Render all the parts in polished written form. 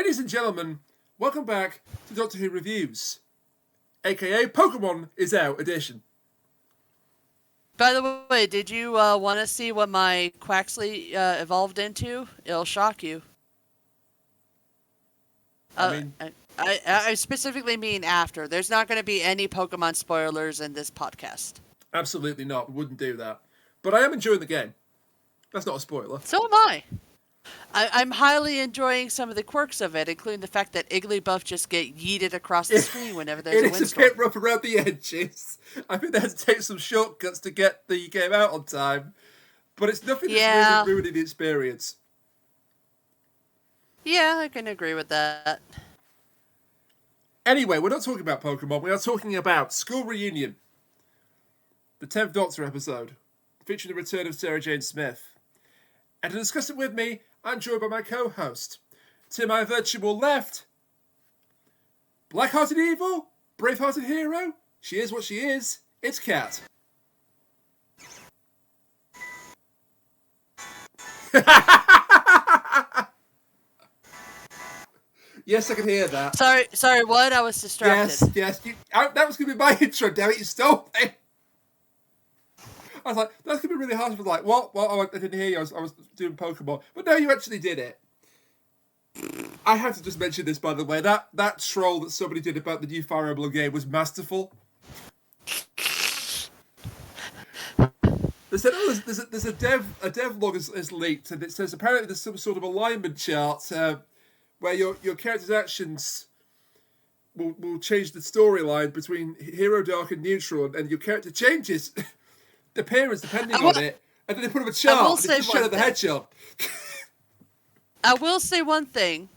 Ladies and gentlemen, welcome back to Doctor Who Reviews, aka Pokemon Is Out edition. By the way, did you want to see what my Quaxley evolved into? It'll shock you. I specifically mean after. There's not going to be any Pokemon spoilers in this podcast. Absolutely not. We wouldn't do that. But I am enjoying the game. That's not a spoiler. So am I. I'm highly enjoying some of the quirks of it, including the fact that Igglybuff just get yeeted across the screen whenever there's a windstorm. It's a bit rough around the edges. I think they had to take some shortcuts to get the game out on time. But it's nothing that's really ruining the experience. Yeah, I can agree with that. Anyway, we're not talking about Pokemon. We are talking about School Reunion. The 10th Doctor episode, featuring the return of Sarah Jane Smith. And to discuss it with me, I'm joined by my co-host. To my virtual left, black-hearted evil, brave-hearted hero. She is what she is. It's Kat. Yes, I can hear that. Sorry, what? I was distracted. Yes. That was going to be my intro, damn it, you stole it. I was like, that's going to be really hard. I was like, what? Oh, I didn't hear you. I was doing Pokemon. But no, you actually did it. I have to just mention this, by the way. That troll that somebody did about the new Fire Emblem game was masterful. They said, there's a dev log is leaked, and it says apparently there's some sort of alignment chart where your character's actions will change the storyline between Hero, Dark, and Neutral, and your character changes the appearance depending on it, and then they put up a chart and it's just Shadow the Hedgehog. I will say one thing.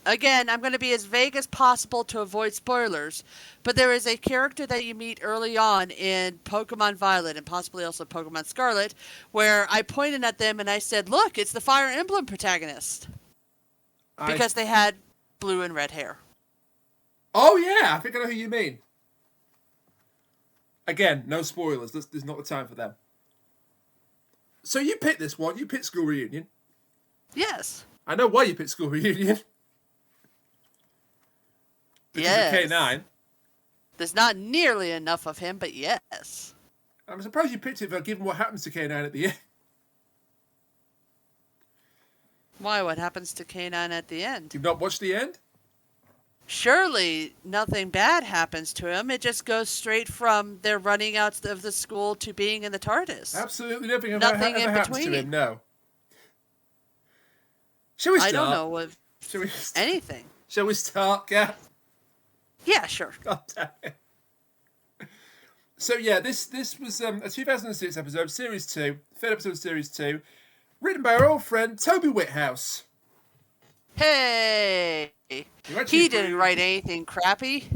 Again, I'm going to be as vague as possible to avoid spoilers, but there is a character that you meet early on in Pokemon Violet and possibly also Pokemon Scarlet, where I pointed at them and I said, look, it's the Fire Emblem protagonist. Because they had blue and red hair. Oh yeah, I think I know who you mean. Again, no spoilers. There's not the time for them. So you picked this one. You picked School Reunion. Yes. I know why you picked School Reunion. Yes. Because of K9. There's not nearly enough of him, but yes. I'm surprised you picked it, given what happens to K9 at the end. Why? What happens to K9 at the end? You've not watched the end? Surely nothing bad happens to him. It just goes straight from their running out of the school to being in the TARDIS. Absolutely nothing ever happens to him, no. Shall we start? I don't know anything. Shall we start, Kat? Yeah, sure. God damn it. So yeah, this was a 2006 episode, Series 2, third episode of Series 2, written by our old friend Toby Whithouse. Hey! He didn't write anything crappy.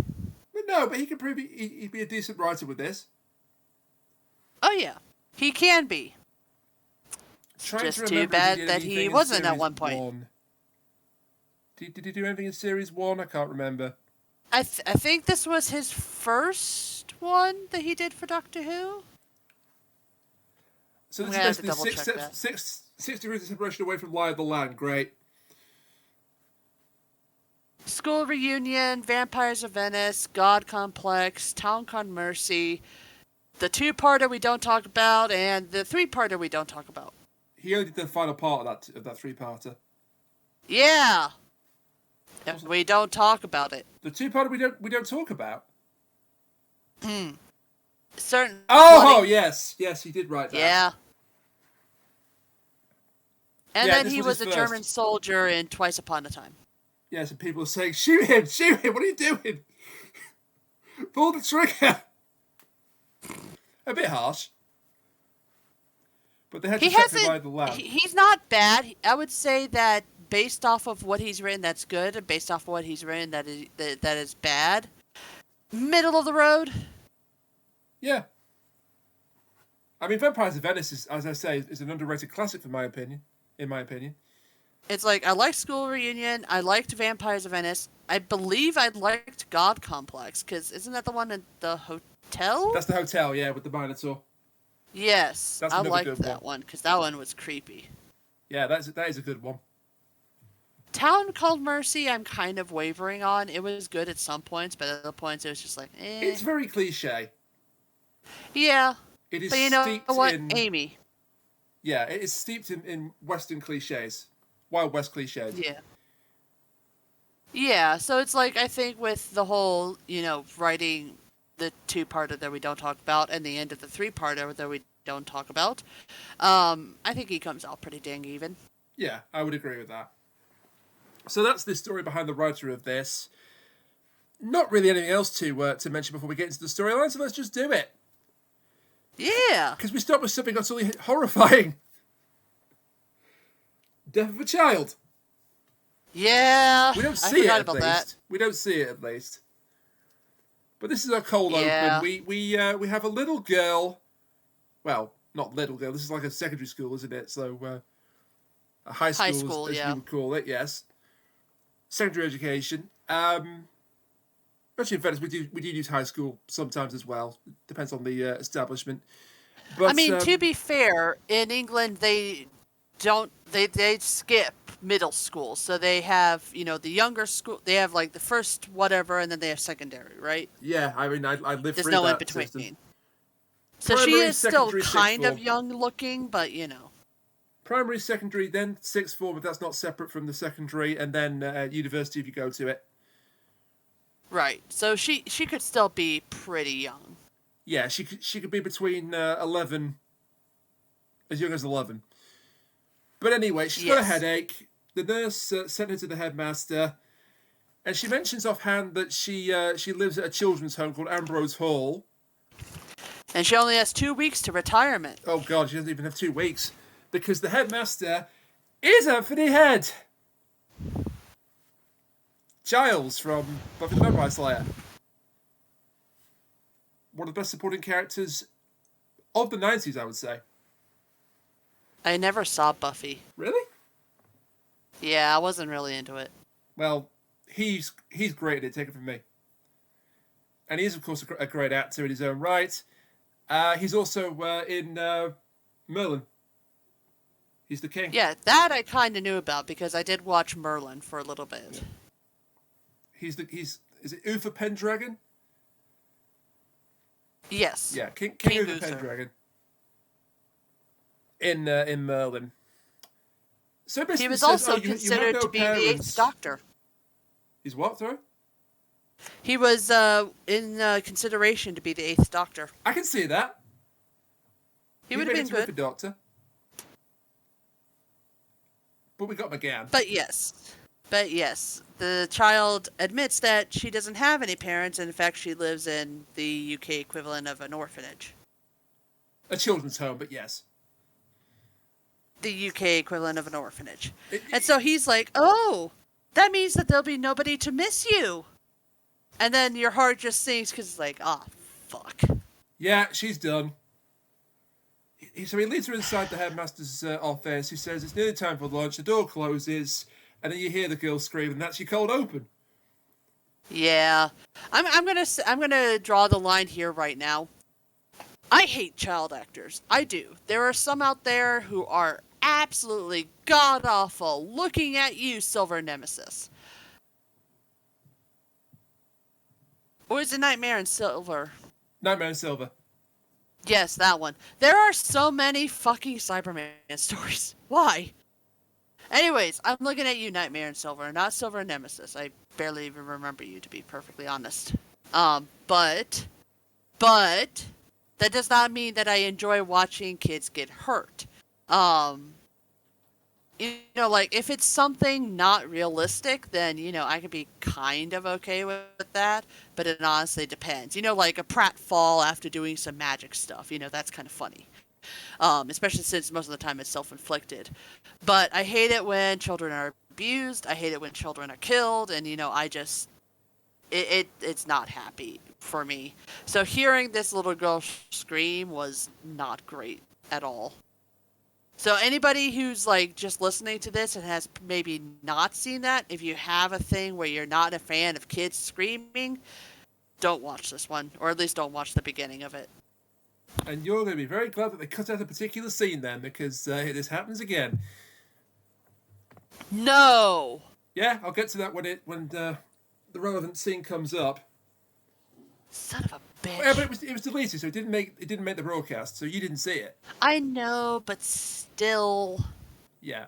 No, but he can prove he'd be a decent writer with this. Oh yeah, he can be. Just too bad that he wasn't at one point. Did he do anything in Series 1? I can't remember. I think this was his first one that he did for Doctor Who. So this is 6 degrees of separation away from Lie of the Land. Great. School Reunion, Vampires of Venice, God Complex, Town Con Mercy, the 2-parter we don't talk about, and the 3-parter we don't talk about. He only did the final part of that 3-parter. Yeah. We don't talk about it. The 2-parter we don't talk about. Certain. Oh yes, he did write that. Yeah. And then he was a German soldier in Twice Upon a Time. Yes, and people are saying, shoot him, what are you doing? Pull the trigger. A bit harsh. But they had to sacrifice the lab. He's not bad. I would say that based off of what he's written, that's good, and based off of what he's written, that is bad. Middle of the road. Yeah. I mean, Vampires of Venice is, as I say, is an underrated classic in my opinion. It's like, I liked School Reunion, I liked Vampires of Venice, I believe I liked God Complex, because isn't that the one in the hotel? That's the hotel, yeah, with the Minotaur. Yes, I liked that one, because that one was creepy. Yeah, that is a good one. Town Called Mercy, I'm kind of wavering on. It was good at some points, but at other points it was just like, eh. It's very cliche. Yeah. It is But you know steeped what? in... Amy. Yeah, it is steeped in Western cliches. Wild West cliches. Yeah. Yeah, so it's like, I think with the whole, writing the two-parter that we don't talk about and the end of the three-parter that we don't talk about, I think he comes out pretty dang even. Yeah, I would agree with that. So that's the story behind the writer of this. Not really anything else to mention before we get into the storyline, so let's just do it. Yeah. Because we start with something utterly horrifying. Death of a child. Yeah. We don't see it at least. That. We don't see it at least. But this is our cold Yeah. open. We have a little girl. Well, not little girl. This is like a secondary school, isn't it? So a high school, as you would call it. Yes. Secondary education. Actually, in fairness, we do use high school sometimes as well. Depends on the establishment. But, I mean, to be fair, in England they skip middle school, so they have the younger school. They have like the first whatever, and then they have secondary, right? Yeah, I mean, I lived There's through no that in between. system. So Primary, she is still kind form. of young looking, but Primary, secondary, then sixth form, if that's not separate from the secondary, and then university if you go to it. Right. So she could still be pretty young. Yeah, she could be between 11, as young as 11. But anyway, she's got a headache. The nurse sent her to the headmaster, and she mentions offhand that she lives at a children's home called Ambrose Hall. And she only has 2 weeks to retirement. Oh God, she doesn't even have 2 weeks, because the headmaster is Anthony Head. Giles from Buffy the Vampire Slayer. One of the best supporting characters of the 90s, I would say. I never saw Buffy. Really? Yeah, I wasn't really into it. Well, he's great at it, take it from me. And he is, of course, a great actor in his own right. He's also in Merlin. He's the king. Yeah, that I kind of knew about because I did watch Merlin for a little bit. Yeah. Is it Uther Pendragon? Yes. Yeah, King Uther Pendragon. In Merlin. So he was also considered to be the Eighth Doctor. He's what, sorry? He was in consideration to be the Eighth Doctor. I can see that. He would have been good. A doctor. But we got McGann. But yes, the child admits that she doesn't have any parents, and in fact she lives in the UK equivalent of an orphanage. A children's home, but yes. The UK equivalent of an orphanage. And so he's like, oh, that means that there'll be nobody to miss you. And then your heart just sinks because it's like, ah, fuck. Yeah, she's done. So he leads her inside the headmaster's office. He says it's nearly time for lunch. The door closes, and then you hear the girl scream, and that's your cold open. Yeah, I'm gonna draw the line here right now. I hate child actors. I do. There are some out there who are absolutely god awful. Looking at you, Silver Nemesis. Or is it Nightmare in Silver? Nightmare in Silver. Yes, that one. There are so many fucking Cyberman stories. Why? Anyways, I'm looking at you, Nightmare in Silver, not Silver Nemesis. I barely even remember you, to be perfectly honest. But that does not mean that I enjoy watching kids get hurt. Like, if it's something not realistic, then, I can be kind of okay with that, but it honestly depends. Like a pratfall after doing some magic stuff, that's kind of funny. Especially since most of the time it's self-inflicted. But I hate it when children are abused, I hate it when children are killed, and, it's not happy for me. So hearing this little girl scream was not great at all. So anybody who's like just listening to this and has maybe not seen that, if you have a thing where you're not a fan of kids screaming, don't watch this one, or at least don't watch the beginning of it. And you're going to be very glad that they cut out a particular scene then, because this happens again. No! Yeah, I'll get to that when the relevant scene comes up. Son of a bitch. Yeah, but it was deleted, so it didn't make the broadcast, so you didn't see it. I know, but still. Yeah,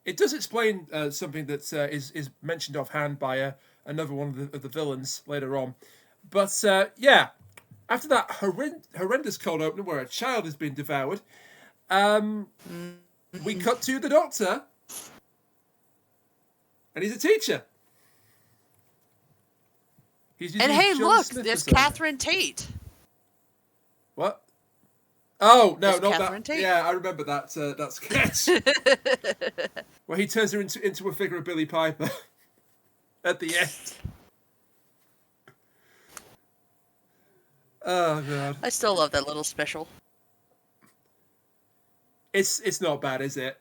it does explain something that is mentioned offhand by another one of the villains later on. But yeah, after that horrendous cold opening where a child has been devoured, we cut to the Doctor, and he's a teacher. And hey, John look, Smith there's persona. Catherine Tate. What? Oh no, There's not Catherine that. Tate. Yeah, I remember that sketch where he turns her into a figure of Billy Piper at the end. Oh god, I still love that little special. it's not bad, is it?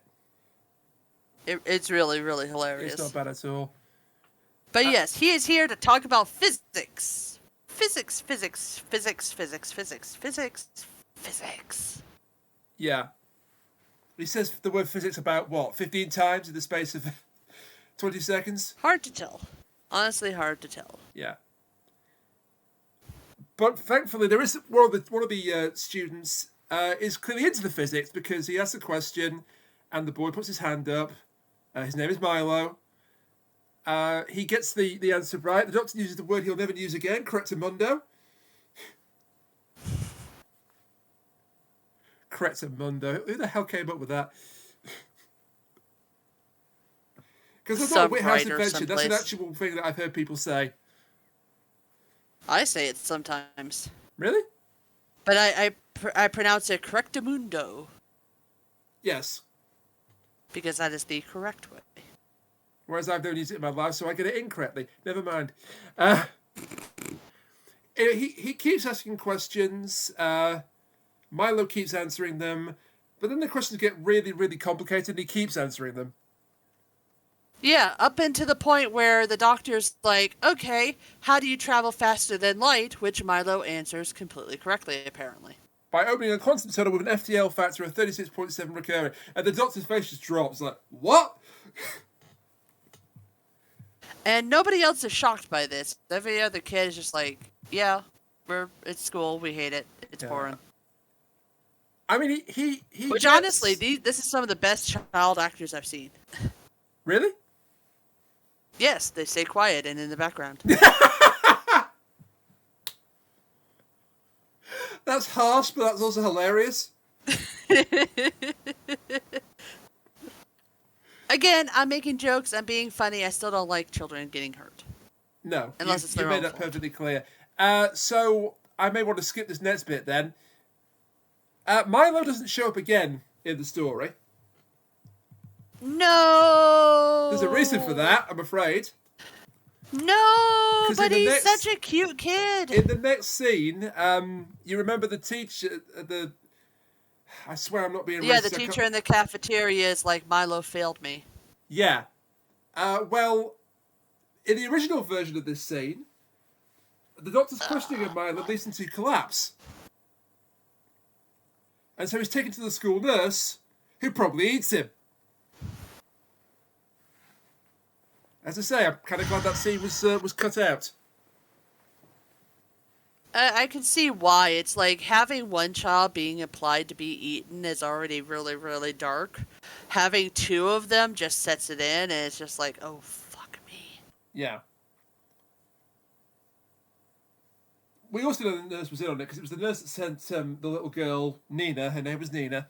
It's really, really hilarious. It's not bad at all. But yes, he is here to talk about physics. Physics, physics, physics, physics, physics, physics, physics. Yeah. He says the word physics about, what, 15 times in the space of 20 seconds? Hard to tell. Honestly, hard to tell. Yeah. But thankfully, there is one of the students is clearly into the physics because he asks a question and the boy puts his hand up. His name is Milo. He gets the answer right. The Doctor uses the word he'll never use again, correctamundo. Correctamundo. Who the hell came up with that? Because that's not a Whithouse invention. That's an actual thing that I've heard people say. I say it sometimes. Really? But I pronounce it correctamundo. Yes. Because that is the correct way. Whereas I've never used it in my life, so I get it incorrectly. Never mind. He keeps asking questions. Milo keeps answering them. But then the questions get really, really complicated and he keeps answering them. Yeah, up into the point where the Doctor's like, okay, how do you travel faster than light? Which Milo answers completely correctly, apparently. By opening a quantum tunnel with an FTL factor of 36.7 recurring. And the Doctor's face just drops like, what? And nobody else is shocked by this. Every other kid is just like, yeah, it's school, we hate it, it's boring. I mean, he Which honestly, this is some of the best child actors I've seen. Really? Yes, they stay quiet and in the background. That's harsh, but that's also hilarious. Again, I'm making jokes, I'm being funny, I still don't like children getting hurt. No, unless it's their you made own that fault. perfectly clear. So I may want to skip this next bit then. Milo doesn't show up again in the story. No! There's a reason for that, I'm afraid. No, but he's such a cute kid. In the next scene, you remember the teacher, I swear I'm not being racist. Yeah, the teacher in the cafeteria is like, Milo failed me. Yeah. Well, in the original version of this scene, the Doctor's questioning of Milo leads him to collapse. And so he's taken to the school nurse, who probably eats him. As I say, I'm kind of glad that scene was cut out. I can see why. It's like having one child being implied to be eaten is already really, really dark. Having two of them just sets it in, and it's just like, oh, fuck me. Yeah. We also know the nurse was in on it, because it was the nurse that sent the little girl, Nina, her name was Nina,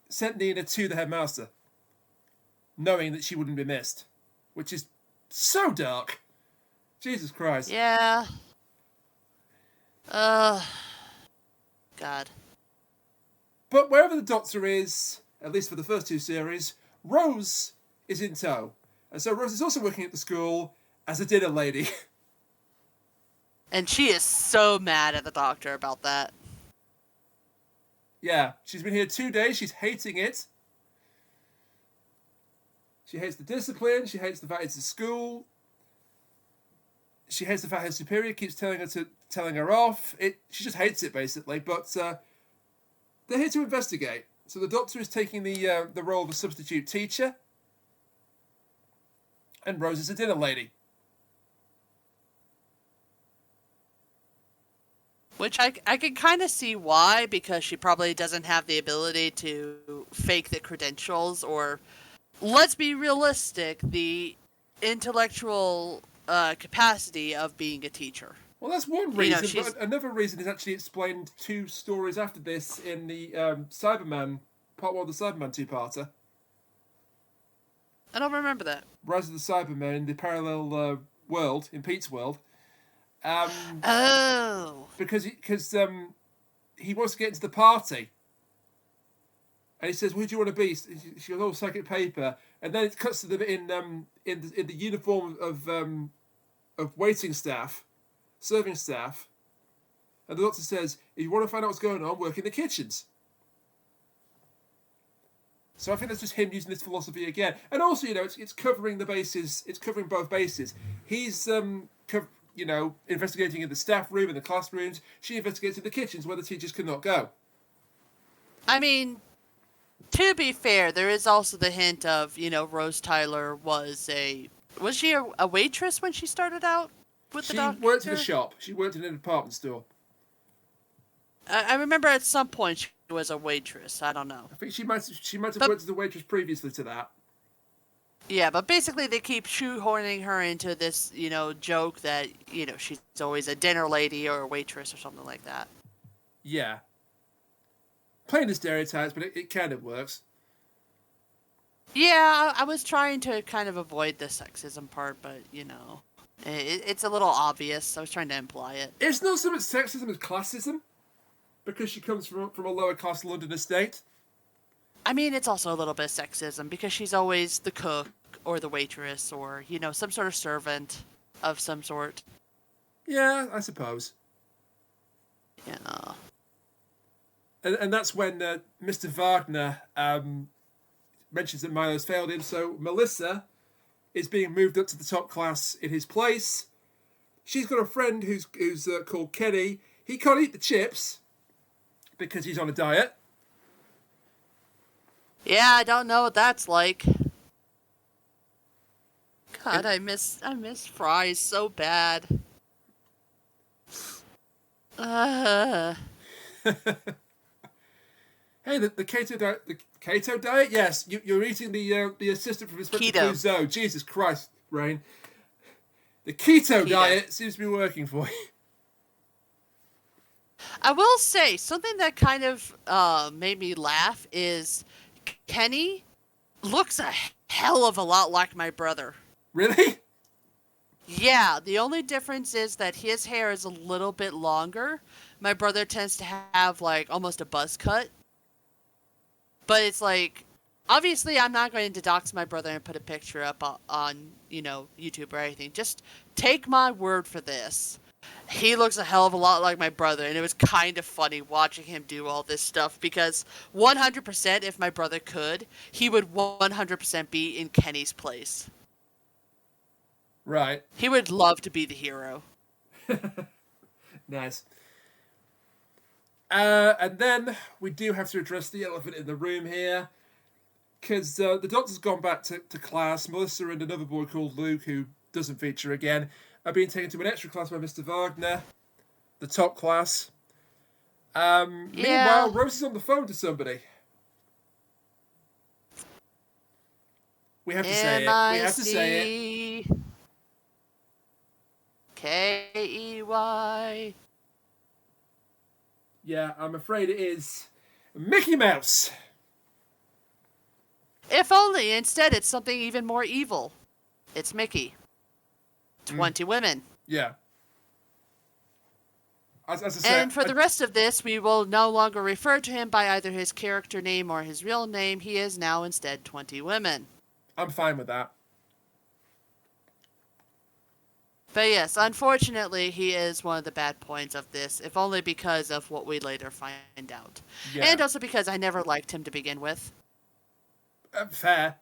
sent Nina to the headmaster, knowing that she wouldn't be missed, which is so dark. Jesus Christ. Yeah. God. But wherever the Doctor is, at least for the first two series, Rose is in tow. And so Rose is also working at the school as a dinner lady. And she is so mad at the Doctor about that. Yeah, she's been here 2 days, she's hating it. She hates the discipline, she hates the fact it's a school. She hates the fact her superior keeps telling her off. She just hates it, basically. But they're here to investigate. So the Doctor is taking the role of a substitute teacher. And Rose is a dinner lady. Which I can kind of see why, because she probably doesn't have the ability to fake the credentials, or, let's be realistic, the intellectual capacity of being a teacher. Well, that's one You know, reason, she's... but another reason is actually explained 2 stories after this in the Cyberman, part 1 of the Cyberman two-parter. I don't remember that. Rise of the Cybermen in the parallel world, in Pete's world. Oh. Because he wants to get into the party. And he says, "Who do you want to be?" She goes, "Oh, second paper." And then it cuts to them in the uniform of waiting staff, serving staff. And the doctor says, "If you want to find out what's going on, work in the kitchens." So I think that's just him using this philosophy again. And also, it's covering the bases. It's covering both bases. He's investigating in the staff room, in the classrooms. She investigates in the kitchens where the teachers cannot go. I mean, to be fair, there is also the hint of, Rose Tyler was she a waitress when she started out with the doctor? She worked in a shop. She worked in an department store. I remember at some point she was a waitress. I don't know. I think she might have worked as a waitress previously to that. Yeah, but basically they keep shoehorning her into this, joke that, she's always a dinner lady or a waitress or something like that. Yeah. Playing the stereotypes, but it kind of works. Yeah, I was trying to kind of avoid the sexism part, but, it's a little obvious. I was trying to imply it. It's not so much sexism as classism, because she comes from a lower class London estate. I mean, it's also a little bit of sexism, because she's always the cook or the waitress or, some sort of servant of some sort. Yeah, I suppose. Yeah. And that's when Mr. Wagner mentions that Milo's failed him, so Melissa is being moved up to the top class in his place. She's got a friend who's called Kenny. He can't eat the chips because he's on a diet. Yeah, I don't know what that's like. God, I miss fries so bad. Hey, the keto diet. The keto diet? Yes, you're eating the assistant from Inspector Clouseau. Jesus Christ, Rain. The keto diet seems to be working for you. I will say, something that kind of made me laugh is Kenny looks a hell of a lot like my brother. Really? Yeah, the only difference is that his hair is a little bit longer. My brother tends to have, almost a buzz cut. But it's obviously I'm not going to dox my brother and put a picture up on, YouTube or anything. Just take my word for this. He looks a hell of a lot like my brother, and it was kind of funny watching him do all this stuff, because 100% if my brother could, he would 100% be in Kenny's place. Right. He would love to be the hero. Nice. And then we do have to address the elephant in the room here, because the doctor's gone back to class. Melissa and another boy called Luke, who doesn't feature again, are being taken to an extra class by Mr. Wagner, the top class. Meanwhile, Rose is on the phone to somebody. We have to say it. We have to say it. Key. Yeah, I'm afraid it is Mickey Mouse. If only. Instead, it's something even more evil. It's Mickey. 20 women. Yeah. As I said, and for the rest of this, we will no longer refer to him by either his character name or his real name. He is now instead 20 women. I'm fine with that. But yes, unfortunately, he is one of the bad points of this, if only because of what we later find out. Yeah. And also because I never liked him to begin with. Fair.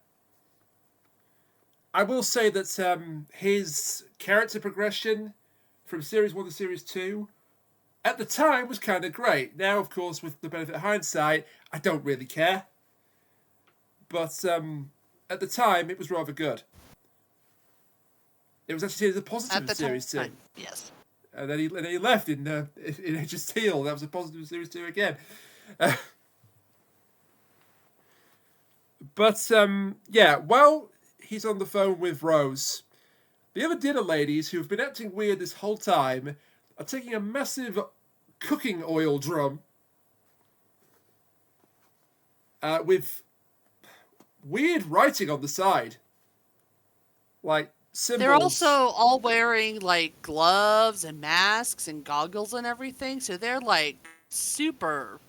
I will say that his character progression from Series 1 to Series 2, at the time, was kind of great. Now, of course, with the benefit of hindsight, I don't really care. But at the time, it was rather good. It was actually seen as a positive At in the Series 2. time, yes. And then he left in Age of Steel. That was a positive in Series 2 again. But, yeah, while he's on the phone with Rose, the other dinner ladies who've been acting weird this whole time are taking a massive cooking oil drum with weird writing on the side. Like symbols. They're also all wearing like gloves and masks and goggles and everything, so they're like super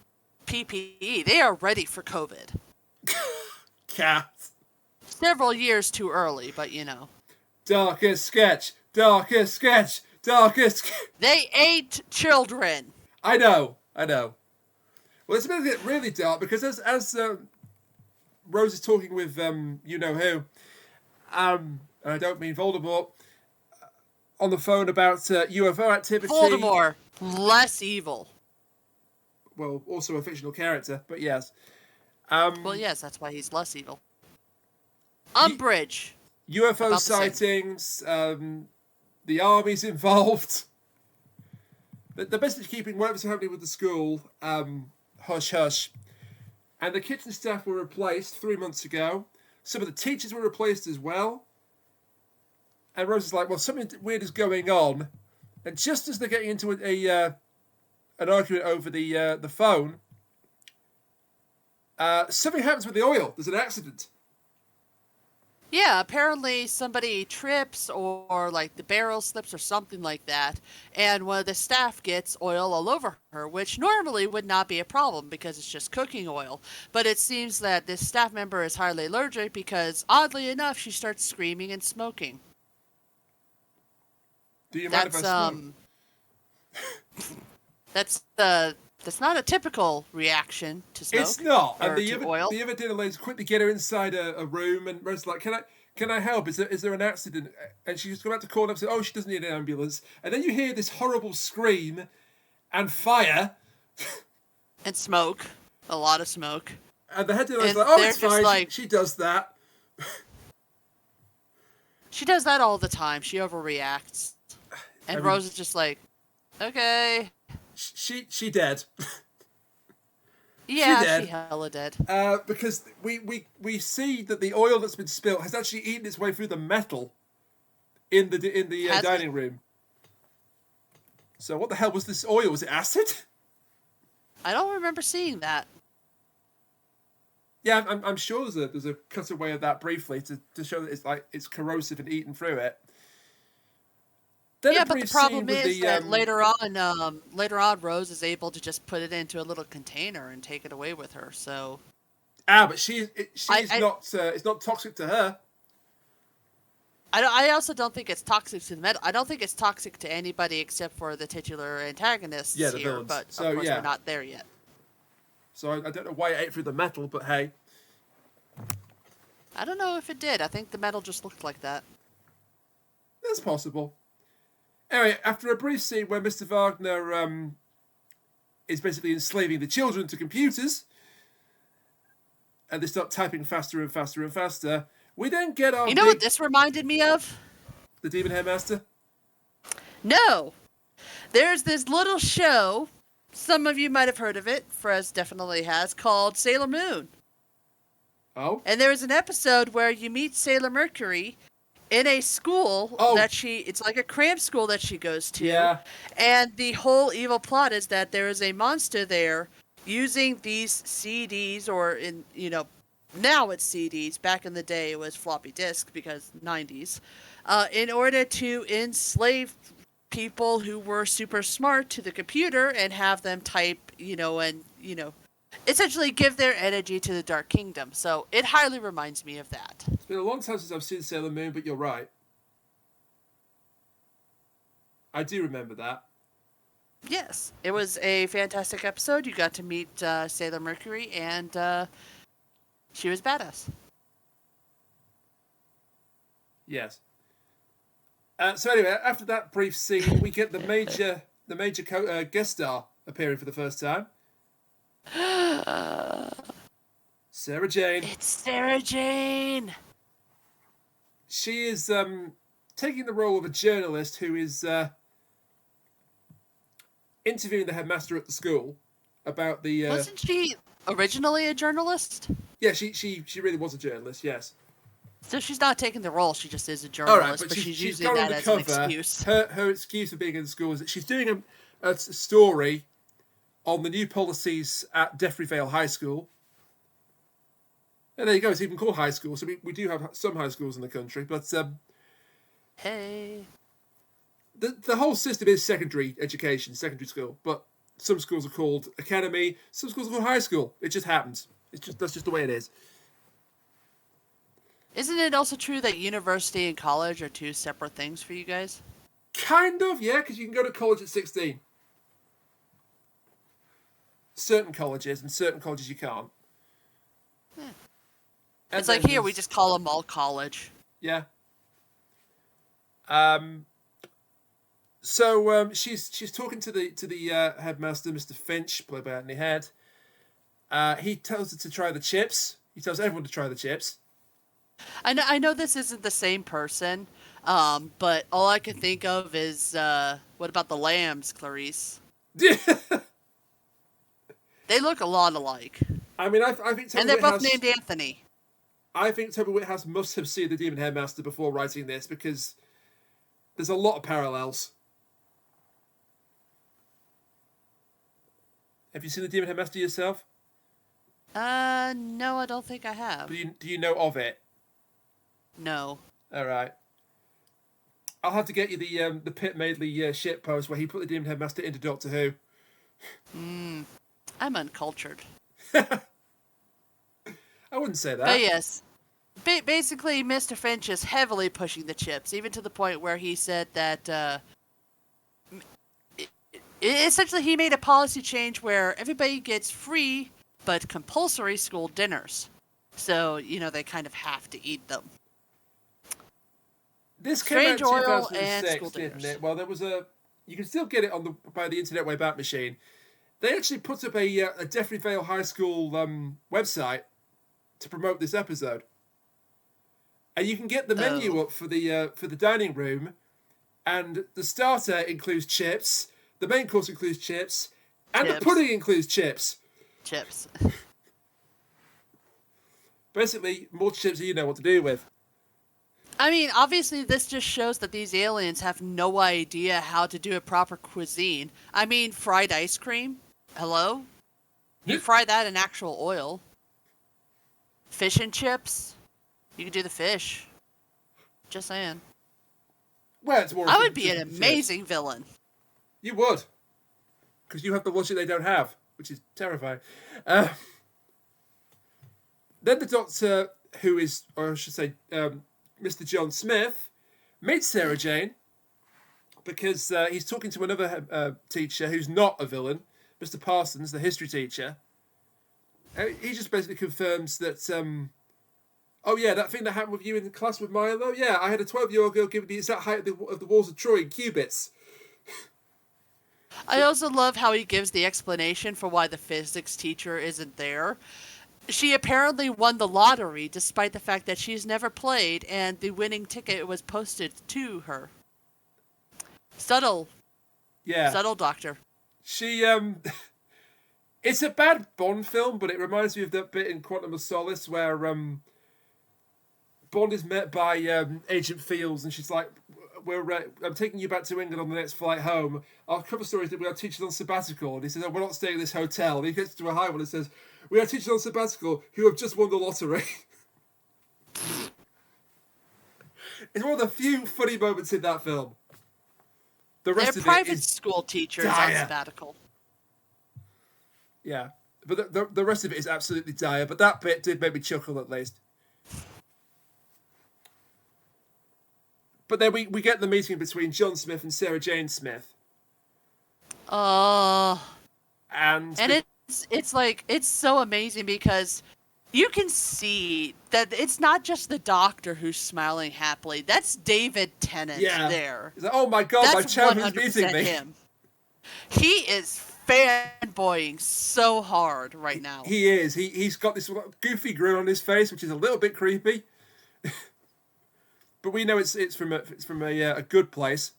PPE. They are ready for COVID. Cat. Several years too early, but you know. Darkest sketch. Darkest sketch. Darkest sketch. They ate children. I know. Well, it's going to get really dark because as Rose is talking with you know who, and I don't mean Voldemort, on the phone about UFO activity. Voldemort, less evil. Well, also a fictional character, but yes. Well, yes, that's why he's less evil. Umbridge. UFO sightings. The army's involved. They're basically keeping whatever's happening with the school hush hush. And the kitchen staff were replaced 3 months ago. Some of the teachers were replaced as well. And Rose is like, well, something weird is going on. And just as they're getting into an argument over the phone, something happens with the oil. There's an accident. Yeah, apparently somebody trips or like the barrel slips or something like that, and one of the staff gets oil all over her, which normally would not be a problem because it's just cooking oil. But it seems that this staff member is highly allergic because, oddly enough, she starts screaming and smoking. Do you mind if I smoke? That's not a typical reaction to smoke. It's not. And oil. The other dinner ladies quickly get her inside a room, and Rose's like, "Can I help? Is there an accident?" And she's about to call up and say, "Oh, she doesn't need an ambulance." And then you hear this horrible scream, and fire, and smoke, a lot of smoke. And the head dinner lady's like, "Oh, it's fine. Like, she does that." She does that all the time. She overreacts, and Rose is just like, "Okay." She dead. Yeah, she hella dead. Because we see that the oil that's been spilled has actually eaten its way through the metal in the dining room. So what the hell was this oil? Was it acid? I don't remember seeing that. Yeah, I'm sure there's a cutaway of that briefly to show that it's corrosive and eaten through it. Then yeah, but the problem is that later on, Rose is able to just put it into a little container and take it away with her. So. But she's not. It's not toxic to her. I also don't think it's toxic to the metal. I don't think it's toxic to anybody except for the titular antagonists the here. Villains. But so, of course, we're not there yet. So I don't know why it ate through the metal, but hey. I don't know if it did. I think the metal just looked like that. That's possible. Anyway, after a brief scene where Mr. Wagner is basically enslaving the children to computers, and they start typing faster and faster and faster, we then get our... You know what this reminded me of? The Demon Headmaster? No! There's this little show, some of you might have heard of it, Frez definitely has, called Sailor Moon. Oh? And there's an episode where you meet Sailor Mercury in a school it's like a cram school that she goes to. Yeah. And the whole evil plot is that there is a monster there using these CDs, or now it's CDs. Back in the day it was floppy disk because 90s. In order to enslave people who were super smart to the computer and have them type, essentially give their energy to the Dark Kingdom. So it highly reminds me of that. It's been a long time since I've seen Sailor Moon, but you're right. I do remember that. Yes, it was a fantastic episode. You got to meet Sailor Mercury, and she was badass. Yes. So anyway, after that brief scene, we get the major guest star appearing for the first time. Sarah Jane. It's Sarah Jane. She is taking the role of a journalist who is interviewing the headmaster at the school about the. Wasn't she originally a journalist? Yeah, she really was a journalist. Yes. So she's not taking the role; she just is a All journalist, right, but she's using gone that as an undercover. excuse. Her excuse for being in the school is that she's doing a story on the new policies at Defreyvale High School. And there you go. It's even called high school. So we do have some high schools in the country, but Hey. the whole system is secondary education, secondary school. But some schools are called academy. Some schools are called high school. It just happens. That's just the way it is. Isn't it also true that university and college are two separate things for you guys? Kind of, yeah, because you can go to college at 16. Certain colleges, and certain colleges you can't. It's like here, we just call them all college. Yeah. So she's talking to the headmaster, Mr. Finch, played by Anthony Head. He tells her to try the chips. He tells everyone to try the chips. I know this isn't the same person, but all I can think of is what about the lambs, Clarice? They look a lot alike. I mean, I think Toby and they're Whithouse, both named Anthony. I think Toby Whithouse must have seen the Demon Headmaster before writing this because there's a lot of parallels. Have you seen the Demon Headmaster yourself? No, I don't think I have. Do you know of it? No. All right. I'll have to get you the Pit Madeley shit post where he put the Demon Headmaster into Doctor Who. I'm uncultured. I wouldn't say that. But yes, basically, Mr. Finch is heavily pushing the chips, even to the point where he said that essentially he made a policy change where everybody gets free but compulsory school dinners. So, they kind of have to eat them. This came out in Strange Oil and 2006, school didn't dinners. it? Well, there was you can still get it by the Internet Wayback Machine. They actually put up a Defreyvale High School website to promote this episode, and you can get the menu up for the dining room, and the starter includes chips, the main course includes chips, and the pudding includes chips. Chips. Basically, more chips than you know what to do with. I mean, obviously, this just shows that these aliens have no idea how to do a proper cuisine. I mean, fried ice cream? Hello? You fry that in actual oil. Fish and chips? You can do the fish. Just saying. Well, it's more. I would be an amazing villain. You would. Because you have the logic they don't have, which is terrifying. Then the Doctor, who is, or I should say, Mr. John Smith, meets Sarah Jane because he's talking to another teacher who's not a villain, Mr. Parsons, the history teacher. He just basically confirms that, oh yeah, that thing that happened with you in the class with Milo, yeah, I had a 12-year-old girl give me the exact height of the walls of Troy in cubits. I also love how he gives the explanation for why the physics teacher isn't there. She apparently won the lottery, despite the fact that she's never played, and the winning ticket was posted to her. Subtle. Yeah. Subtle, Doctor. She, it's a bad Bond film, but it reminds me of that bit in Quantum of Solace where, Bond is met by, Agent Fields, and she's like, I'm taking you back to England on the next flight home. Our cover story is that we are teachers on sabbatical. And he says, we're not staying in this hotel. And he gets to a high one and says, we are teachers on sabbatical who have just won the lottery. It's one of the few funny moments in that film. The rest They're of private it is school teachers dire. on sabbatical. Yeah. But the rest of it is absolutely dire. But that bit did make me chuckle at least. But then we get the meeting between John Smith and Sarah Jane Smith. And the, it's like, it's so amazing because you can see that it's not just the Doctor who's smiling happily. That's David Tennant there. He's like, oh my god, my champion's meeting me. Him. He is fanboying so hard right now. He is. He's got this goofy grin on his face, which is a little bit creepy. but we know it's from a good place.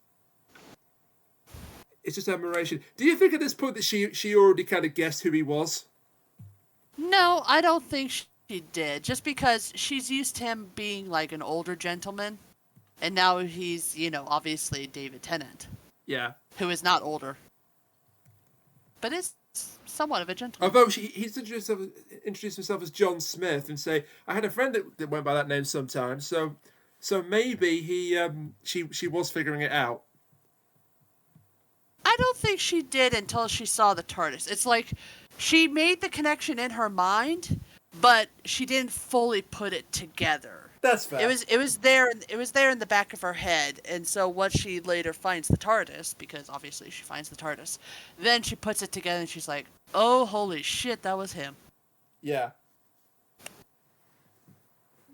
It's just admiration. Do you think at this point that she already kind of guessed who he was? No, I don't think she did. Just because she's used to him being like an older gentleman, and now he's, obviously David Tennant, Yeah. who is not older, but is somewhat of a gentleman. Although he's introduced himself as John Smith and say, I had a friend that went by that name sometimes, so maybe she was figuring it out. I don't think she did until she saw the TARDIS. It's like she made the connection in her mind, but she didn't fully put it together. That's fair. It was there. It was there in the back of her head, and so once she later finds the TARDIS, because obviously she finds the TARDIS, then she puts it together and she's like, "Oh, holy shit, that was him." Yeah.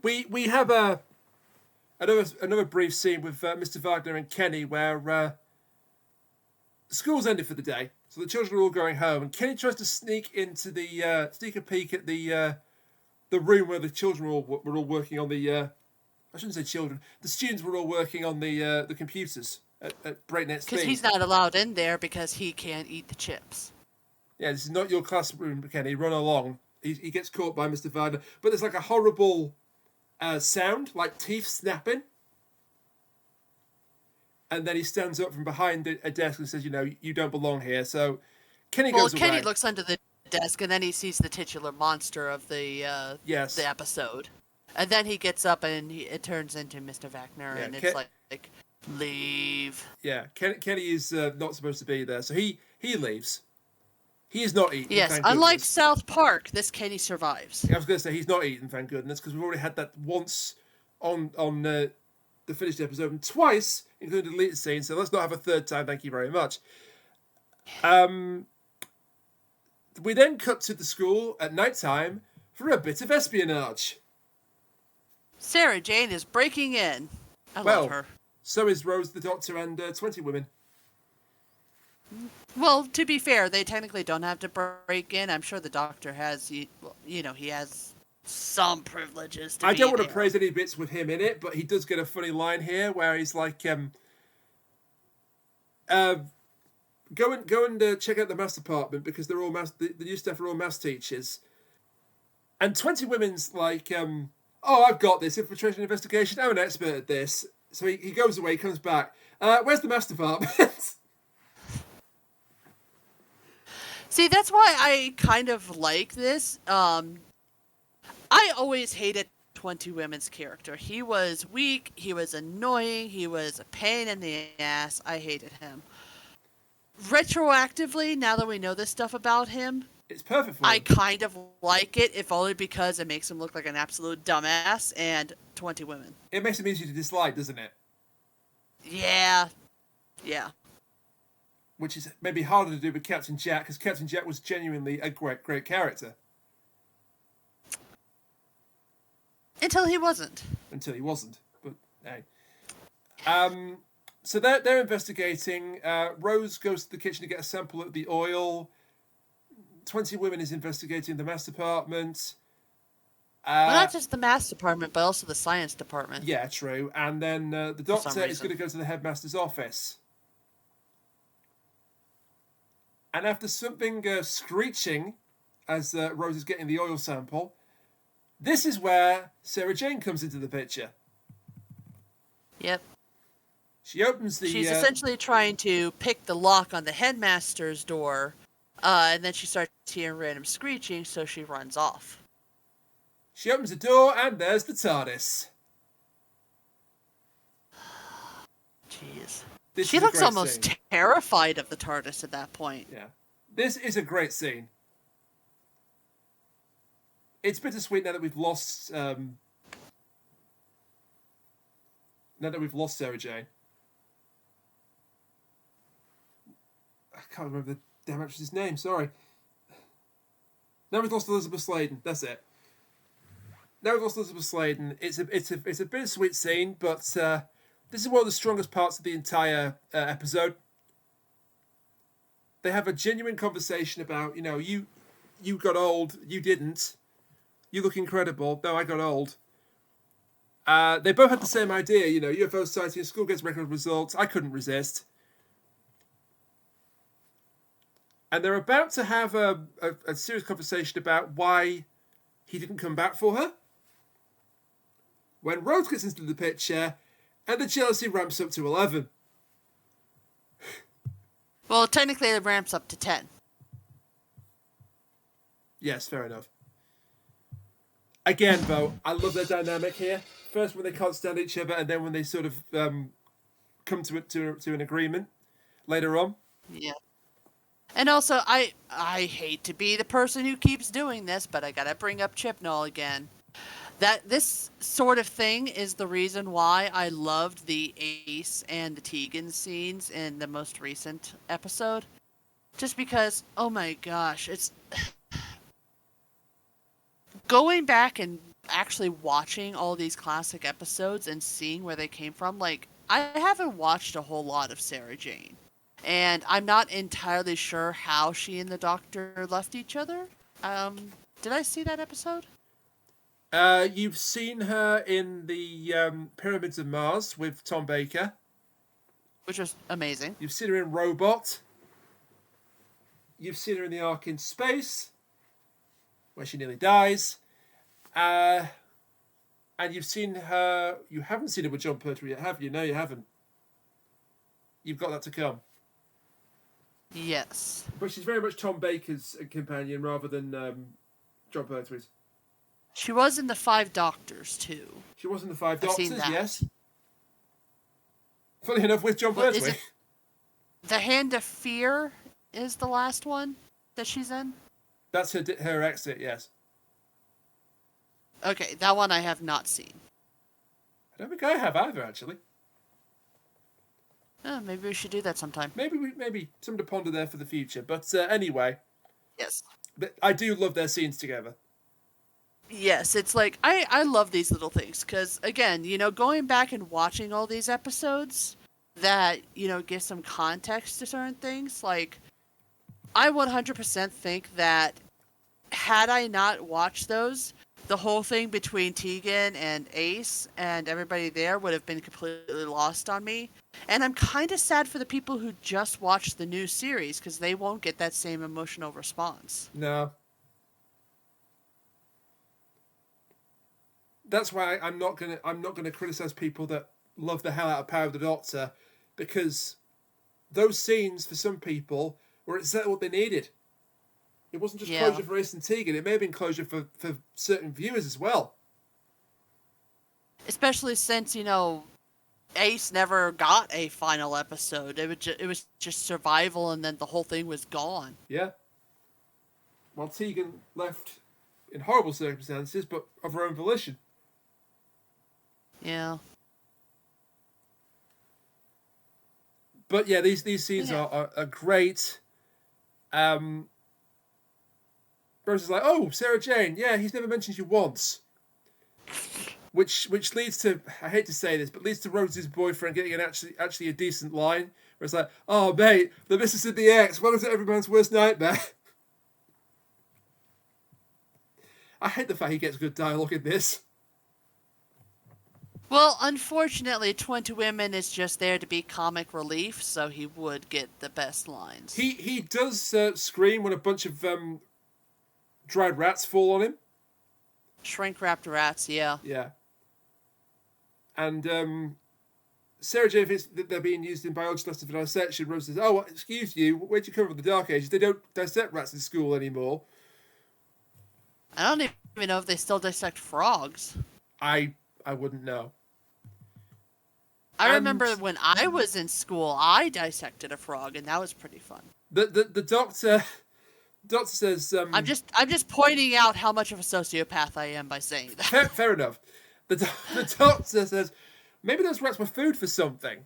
We have another brief scene with Mr. Wagner and Kenny where school's ended for the day, so the children are all going home, and Kenny tries to sneak a peek at the room where the children were all working on the. I shouldn't say children. The students were all working on the computers at breakneck speed. Because he's not allowed in there because he can't eat the chips. Yeah, this is not your classroom, Kenny. Run along. He gets caught by Mr. Wagner, but there's like a horrible sound, like teeth snapping. And then he stands up from behind a desk and says, you don't belong here. So Kenny goes away. Kenny looks under the desk and then he sees the titular monster of the episode. And then he gets up and it turns into Mr. Wagner, and it's like, leave. Yeah, Kenny is not supposed to be there, so he leaves. He is not eaten. Yes, unlike South Park, this Kenny survives. I was going to say he's not eaten, thank goodness, because we've already had that once on the finished episode and twice, including the deleted scene. So let's not have a third time. Thank you very much. We then cut to the school at night time for a bit of espionage. Sarah Jane is breaking in. I love her. So is Rose the Doctor and 20 women. Well, to be fair, they technically don't have to break in. I'm sure the Doctor has, he has some privileges to I don't want there. to praise any bits with him in it, but he does get a funny line here where he's like, go and check out the maths department because they're all the new staff are all maths teachers. And 20 women's like, I've got this infiltration investigation. I'm an expert at this. So he goes away, comes back. Where's the maths department? See, that's why I kind of like this. I always hated 20 Women's character. He was weak, he was annoying, he was a pain in the ass. I hated him. Retroactively, now that we know this stuff about him, it's perfect for him. I kind of like it, if only because it makes him look like an absolute dumbass and 20 women. It makes him easy to dislike, doesn't it? Yeah. Which is maybe harder to do with Captain Jack, because Captain Jack was genuinely a great character. Until he wasn't. But hey. So they're investigating. Rose goes to the kitchen to get a sample of the oil. 20 women is investigating the maths department. Well, not just the maths department, but also the science department. Yeah, true. And then the Doctor is going to go to the headmaster's office. And after something screeching as Rose is getting the oil sample, this is where Sarah Jane comes into the picture. Yep. She opens the... She's essentially trying to pick the lock on the headmaster's door, and then she starts hearing random screeching, so she runs off. She opens the door, and there's the TARDIS. Jeez. She looks almost scene. terrified of the TARDIS at that point. Yeah. This is a great scene. It's bittersweet now that we've lost... Sarah Jane. I can't remember the damn actress's name, sorry. Now we've lost Elizabeth Sladen, that's it. Now we've lost Elizabeth Sladen. It's a bittersweet scene, but this is one of the strongest parts of the entire episode. They have a genuine conversation about, you got old, you didn't. You look incredible. No, I got old. They both had the same idea, UFO sighting, school gets record results. I couldn't resist. And they're about to have a serious conversation about why he didn't come back for her. When Rhodes gets into the picture, and the jealousy ramps up to 11. Well, technically it ramps up to 10. Yes, fair enough. Again, though, I love their dynamic here. First when they can't stand each other, and then when they sort of come to an agreement later on. Yeah. And also, I hate to be the person who keeps doing this, but I gotta bring up Chibnall again. That this sort of thing is the reason why I loved the Ace and the Tegan scenes in the most recent episode. Just because, oh my gosh, it's... Going back and actually watching all these classic episodes and seeing where they came from, like, I haven't watched a whole lot of Sarah Jane. And I'm not entirely sure how she and the Doctor left each other. Did I see that episode? You've seen her in the Pyramids of Mars with Tom Baker. Which was amazing. You've seen her in Robot. You've seen her in the Ark in Space, where she nearly dies. And you've seen her... You haven't seen her with John Pertwee yet, have you? No, you haven't. You've got that to come. Yes. But she's very much Tom Baker's companion rather than John Pertwee's. She was in the Five Doctors, too. She was in the Five I've Doctors, seen that. yes. Funny enough, with John Well, Pertwee. The Hand of Fear is the last one that she's in? That's her exit, yes. Okay, that one I have not seen. I don't think I have either, actually. Oh, maybe we should do that sometime. Maybe something to ponder there for the future. But anyway. Yes. I do love their scenes together. Yes, it's like, I love these little things. Because, again, going back and watching all these episodes that, give some context to certain things, like, I 100% think that had I not watched those, the whole thing between Tegan and Ace and everybody there would have been completely lost on me. And I'm kind of sad for the people who just watched the new series because they won't get that same emotional response. No. That's why I'm not gonna criticize people that love the hell out of Power of the Doctor, because those scenes for some people were exactly what they needed. It wasn't just closure for Ace and Tegan. It may have been closure for certain viewers as well. Especially since, Ace never got a final episode. It was just survival, and then the whole thing was gone. Yeah. While Tegan left in horrible circumstances, but of her own volition. Yeah. But yeah, these scenes are great. Rose is like, oh, Sarah Jane, yeah, he's never mentioned you once. Which leads to, I hate to say this, but leads to Rose's boyfriend getting actually a decent line. Where it's like, oh, mate, the missus and the ex, welcome to every man's worst nightmare. I hate the fact he gets good dialogue in this. Well, unfortunately, 20 Women is just there to be comic relief, so he would get the best lines. He does scream when a bunch of dried rats fall on him. Shrink-wrapped rats, yeah. Yeah. And Sarah Jane thinks that they're being used in biology lessons for dissection. Rose says, oh, excuse you, where'd you come from the Dark Ages? They don't dissect rats in school anymore. I don't even know if they still dissect frogs. I wouldn't know. I remember when I was in school, I dissected a frog, and that was pretty fun. The doctor says... I'm just pointing out how much of a sociopath I am by saying that. Fair enough. The doctor says, maybe those rats were food for something.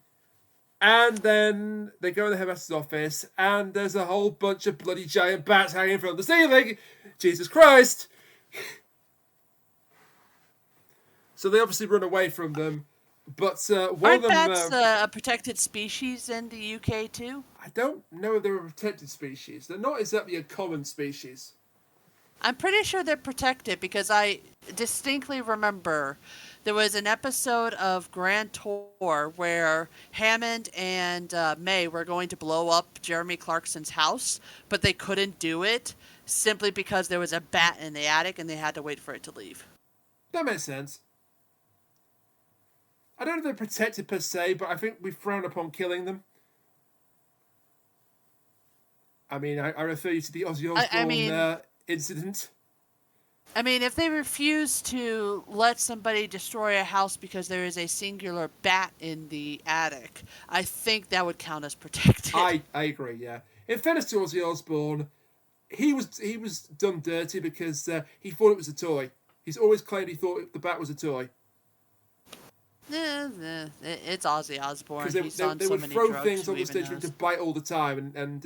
And then they go in the headmaster's office, and there's a whole bunch of bloody giant bats hanging from the ceiling. Jesus Christ! So they obviously run away from them. But one Aren't of them... bats a protected species in the UK too? I don't know if they're a protected species. They're not exactly a common species. I'm pretty sure they're protected because I distinctly remember There was an episode of Grand Tour where Hammond and May were going to blow up Jeremy Clarkson's house, but they couldn't do it simply because there was a bat in the attic and they had to wait for it to leave. That makes sense. I don't know if they're protected per se, but I think we frown upon killing them. I mean, I refer you to the Ozzy Osbourne incident. I mean, if they refuse to let somebody destroy a house because there is a singular bat in the attic, I think that would count as protected. I agree, yeah. In fairness to Ozzy Osbourne, he was done dirty because he thought it was a toy. He's always claimed he thought the bat was a toy. It's Ozzy Osbourne. Because they would throw things on the stage for him to bite all the time, and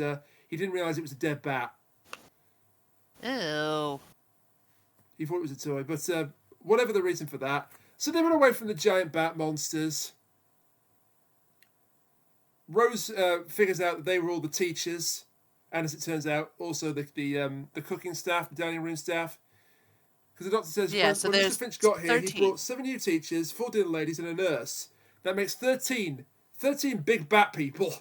he didn't realise it was a dead bat. Ew. He thought it was a toy, but whatever the reason for that. So they run away from the giant bat monsters. Rose figures out that they were all the teachers, and as it turns out, also the cooking staff, the dining room staff. Because the doctor says, when Mr. Finch got here, 13. He brought 7 new teachers, 4 dinner ladies, and a nurse. That makes 13. 13 big bat people.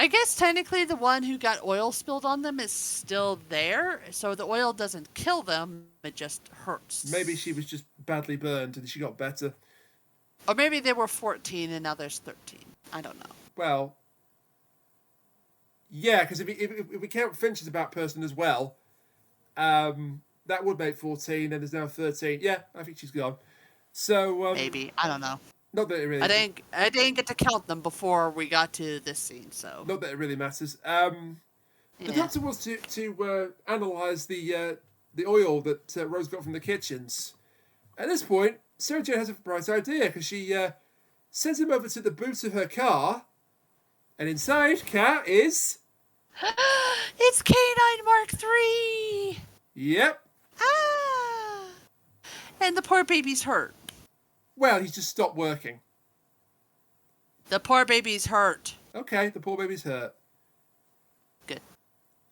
I guess technically the one who got oil spilled on them is still there, so the oil doesn't kill them, it just hurts. Maybe she was just badly burned and she got better. Or maybe they were 14 and now there's 13. I don't know. Well, yeah, because if we count Finch as a bat person as well, that would make 14, and there's now 13. Yeah, I think she's gone. So maybe. I don't know. Not that it really. I didn't get to count them before we got to this scene, so. Not that it really matters. The doctor wants to analyze the oil that Rose got from the kitchens. At this point, Sarah Jane has a bright idea because she sends him over to the boot of her car, and inside, Kat, is. It's K9 Mark III. Yep. Ah. And the poor baby's hurt. Well, he's just stopped working. The poor baby's hurt. Okay, the poor baby's hurt. Good.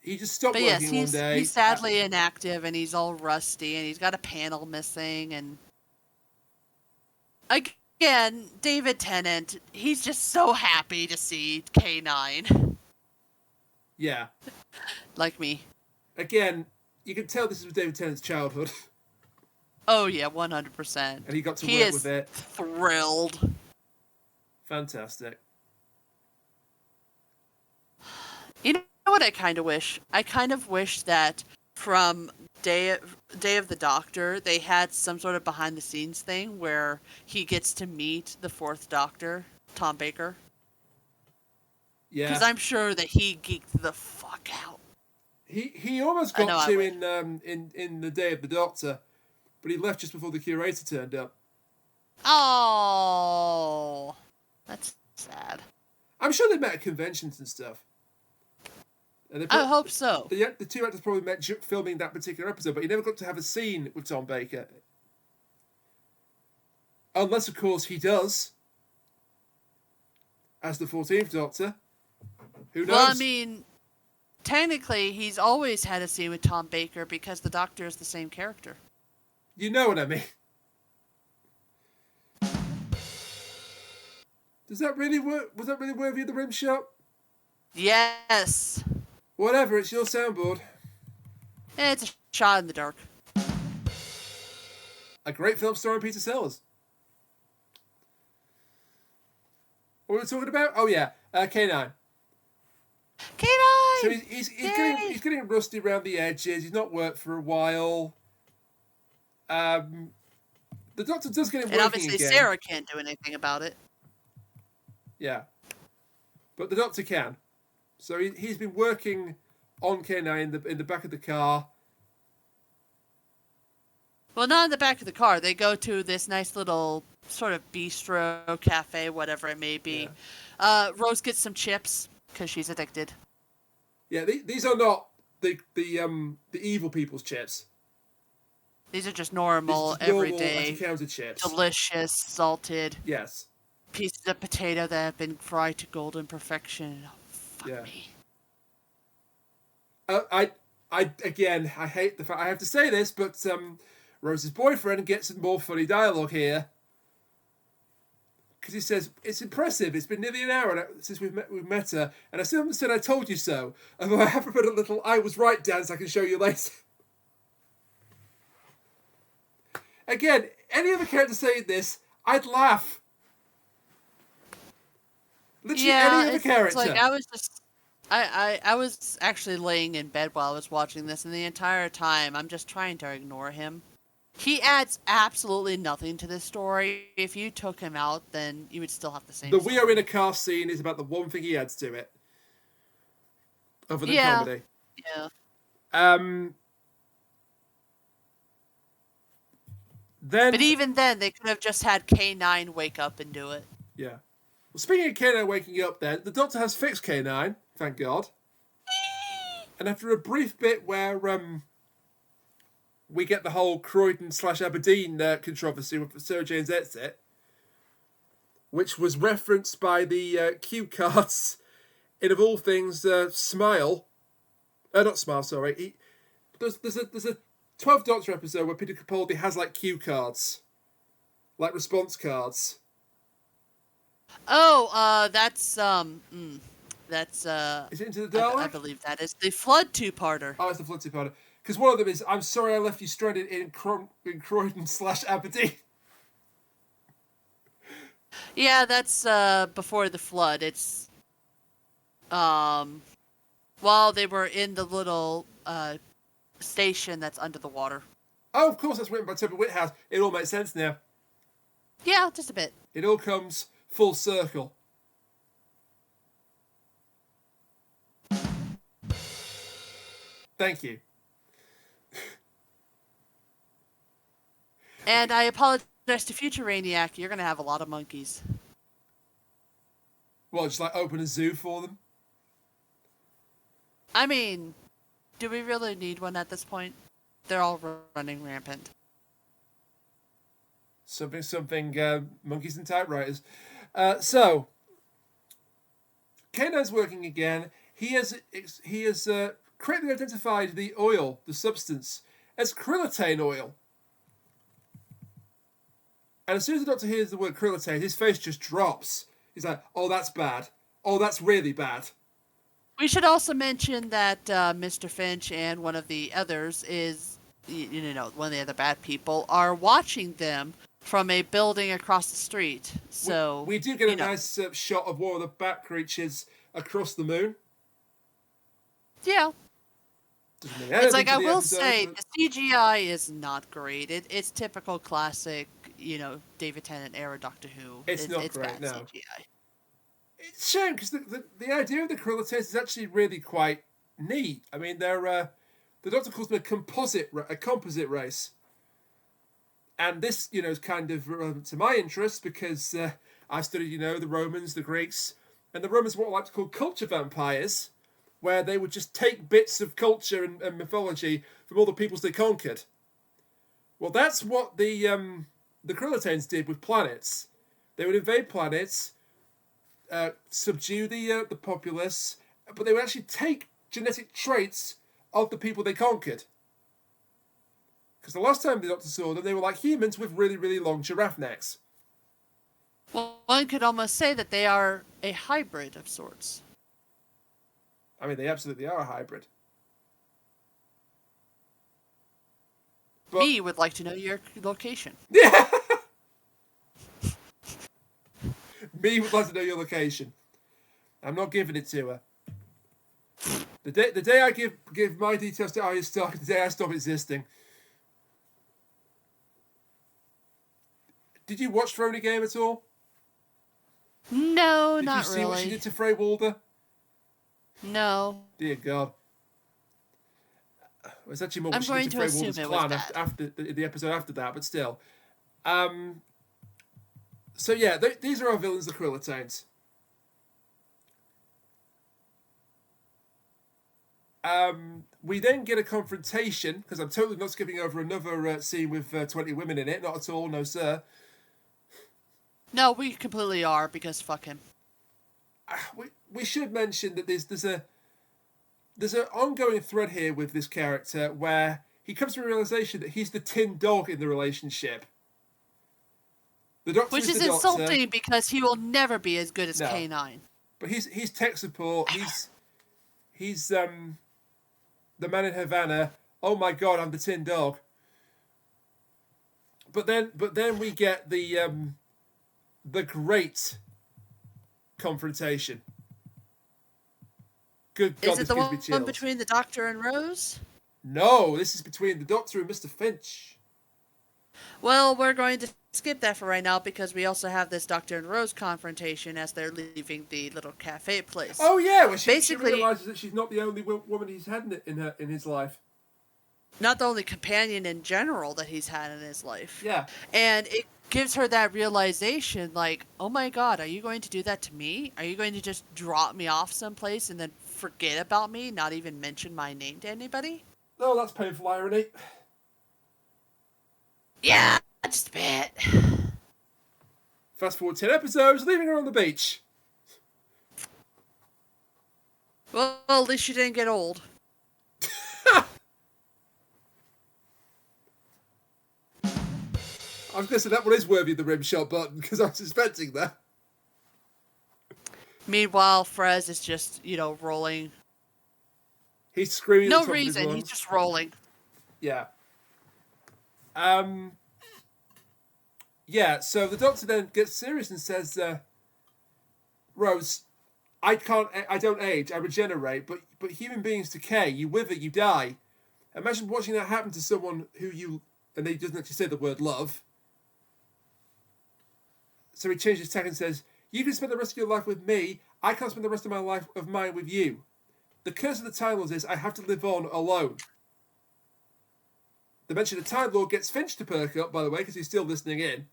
He just stopped working one day. He's sadly inactive, and he's all rusty, and he's got a panel missing, and... Again, David Tennant, he's just so happy to see K9. Yeah. Like me. Again, you can tell this is David Tennant's childhood. Oh, yeah, 100%. And he got to work with it. Thrilled. Fantastic. You know what I kind of wish? I kind of wish that from Day of the Doctor, they had some sort of behind-the-scenes thing where he gets to meet the 4th Doctor, Tom Baker. Yeah. Because I'm sure that he geeked the fuck out. He almost got to in the Day of the Doctor. But he left just before the curator turned up. Oh, that's sad. I'm sure they met at conventions and stuff. And I hope so. The 2 actors probably met filming that particular episode, but he never got to have a scene with Tom Baker. Unless, of course, he does. As the 14th Doctor. Who knows? Well, I mean, technically, he's always had a scene with Tom Baker because the Doctor is the same character. You know what I mean. Does that really work? Was that really worthy of the rim shot? Yes. Whatever, it's your soundboard. It's a shot in the dark. A great film starring Peter Sellers. What were we talking about? Oh yeah, K9. K9! So he's getting rusty around the edges. He's not worked for a while. The Doctor does get him working again. And obviously Sarah can't do anything about it. Yeah. But the Doctor can. So he's been working on K9 in the back of the car. Well, not in the back of the car. They go to this nice little sort of bistro, cafe, whatever it may be. Yeah. Rose gets some chips because she's addicted. Yeah, these are not the evil people's chips. These are just normal, everyday, chips. Delicious, salted. Yes. Pieces of potato that have been fried to golden perfection. Oh, fuck me. I hate the fact I have to say this, but Rose's boyfriend gets some more funny dialogue here. Because he says, it's impressive, it's been nearly an hour since we've met her, and I still haven't said I told you so, although I have put a little I was right dance I can show you later. Again, any other character saying this, I'd laugh. Literally any other character. It's like I was just... I was actually laying in bed while I was watching this, and the entire time I'm just trying to ignore him. He adds absolutely nothing to this story. If you took him out, then you would still have the same The story. we are in a car scene is about the one thing he adds to it. Other than comedy. Yeah. Then, but even then, they could have just had K9 wake up and do it. Yeah. Well, speaking of K9 waking up then, the Doctor has fixed K9, thank God. And after a brief bit where we get the whole Croydon/Aberdeen controversy with Sarah Jane's exit, which was referenced by the cue cards in, of all things, Smile. Not Smile, sorry. There's a 12th Doctor episode where Peter Capaldi has like cue cards, like response cards. Oh, that's Is it Into the Dalek? I believe that is the Flood two-parter. Oh, it's the Flood two-parter. Because one of them is, I'm sorry I left you stranded in Croydon/Aberdeen. Yeah, that's before the flood. It's while they were in the little station that's under the water. Oh, of course, that's written by Toby Whithouse. It all makes sense now. Yeah, just a bit. It all comes full circle. Thank you. And I apologize to future Rainiac. You're going to have a lot of monkeys. What, just like open a zoo for them? I mean, do we really need one at this point? They're all running rampant. Something, monkeys and typewriters. So, K9's working again. He has correctly identified the oil, the substance, as krillitane oil. And as soon as the Doctor hears the word krillitane, his face just drops. He's like, oh, that's bad. Oh, that's really bad. We should also mention that Mr. Finch and one of the others is, one of the other bad people, are watching them from a building across the street. So we do get a nice shot of one of the bat creatures across the moon. Yeah. It's like, I will say, but the CGI is not great. It's typical classic, David Tennant era Doctor Who. It's not great, bad no. CGI. It's a shame, because the idea of the krillitanes is actually really quite neat. I mean, they're the Doctor calls them a composite race. And this, is kind of relevant to my interest, because I've studied, the Romans, the Greeks, and the Romans were what I like to call culture vampires, where they would just take bits of culture and mythology from all the peoples they conquered. Well, that's what the krillitanes did with planets. They would invade planets, subdue the populace, but they would actually take genetic traits of the people they conquered. Because the last time the Doctor saw them, they were like humans with really, really long giraffe necks. Well, one could almost say that they are a hybrid of sorts. I mean, they absolutely are a hybrid. But Me would like to know your location. Yeah. Me would like to know your location. I'm not giving it to her. The day I give my details to Arya Stark, the day I stop existing. Did you watch Throne Game at all? No, not really. Did you see what she did to Frey Walder? No. Dear God. It was actually more what I'm she going did to to Frey assume Walder's it was clan bad. after the episode after that, but still. So yeah, these are our villains, the Krillitanes. We then get a confrontation, because I'm totally not skipping over another scene with 20 women in it. Not at all, no sir. No, we completely are, because fuck him. We should mention that there's an ongoing thread here with this character where he comes to a realization that he's the tin dog in the relationship. The Doctor Which is the insulting doctor. because he will never be as good as No. K9. But he's tech support. He's the man in Havana. Oh my God, I'm the tin dog. But then we get the great confrontation. Good God, Is it this the gives me one chills. between the Doctor and Rose? No, this is between the Doctor and Mr. Finch. Well, we're going to skip that for right now because we also have this Doctor and Rose confrontation as they're leaving the little cafe place. Oh yeah, well, she Basically, realizes that she's not the only woman he's had in his life. not the only companion in general that he's had in his life. Yeah. And it gives her that realization, like, oh my God, are you going to do that to me? Are you going to just drop me off someplace and then forget about me, not even mention my name to anybody? Oh, that's painful irony. Yeah, just a bit. Fast forward 10 episodes, leaving her on the beach. Well, at least she didn't get old. I was going to say that one is worthy of the rim shot button because I was suspecting that. Meanwhile, Frez is just, rolling. He's screaming. No at the top of his reason, he's lungs. just rolling. Yeah. Yeah, so the Doctor then gets serious and says, Rose, I don't age, I regenerate, but human beings decay, you wither, you die. Imagine watching that happen to someone who you, and he doesn't actually say the word love. So he changes tack and says, you can spend the rest of your life with me, I can't spend the rest of my life of mine with you. The curse of the Time Lords is I have to live on alone. The mention of Time Lord gets Finch to perk up, by the way, because he's still listening in.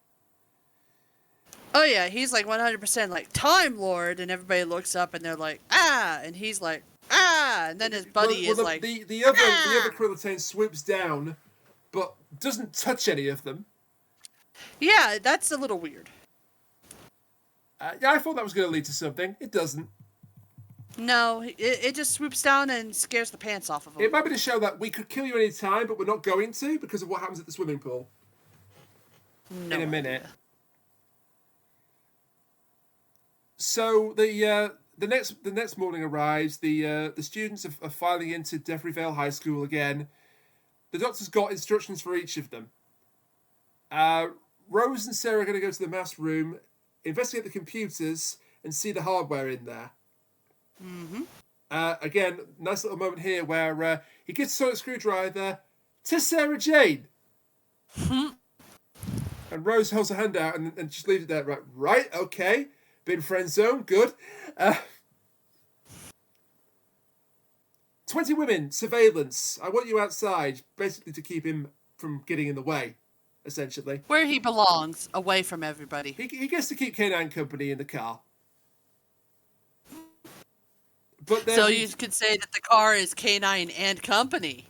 Oh yeah, he's like 100% like Time Lord, and everybody looks up and they're like, ah, and he's like, ah, and then his buddy is like, the other Krillitane swoops down, but doesn't touch any of them. Yeah, that's a little weird. Yeah, I thought that was going to lead to something. It doesn't. No, it just swoops down and scares the pants off of him. It might be to show that we could kill you any time, but we're not going to because of what happens at the swimming pool. No in a minute. idea. So the next morning arrives. The students are filing into Deathry Vale High School again. The Doctor's got instructions for each of them. Rose and Sarah are going to go to the maths room, investigate the computers, and see the hardware in there. Mm-hmm. Again, nice little moment here where he gives a sonic screwdriver to Sarah Jane. And Rose holds her hand out and just leaves it there. Right, okay. Been friend zone, good. 20 women, surveillance. I want you outside, basically to keep him from getting in the way, essentially. Where he belongs, away from everybody. He gets to keep K9 company in the car. But so you could say that the car is K9 and company.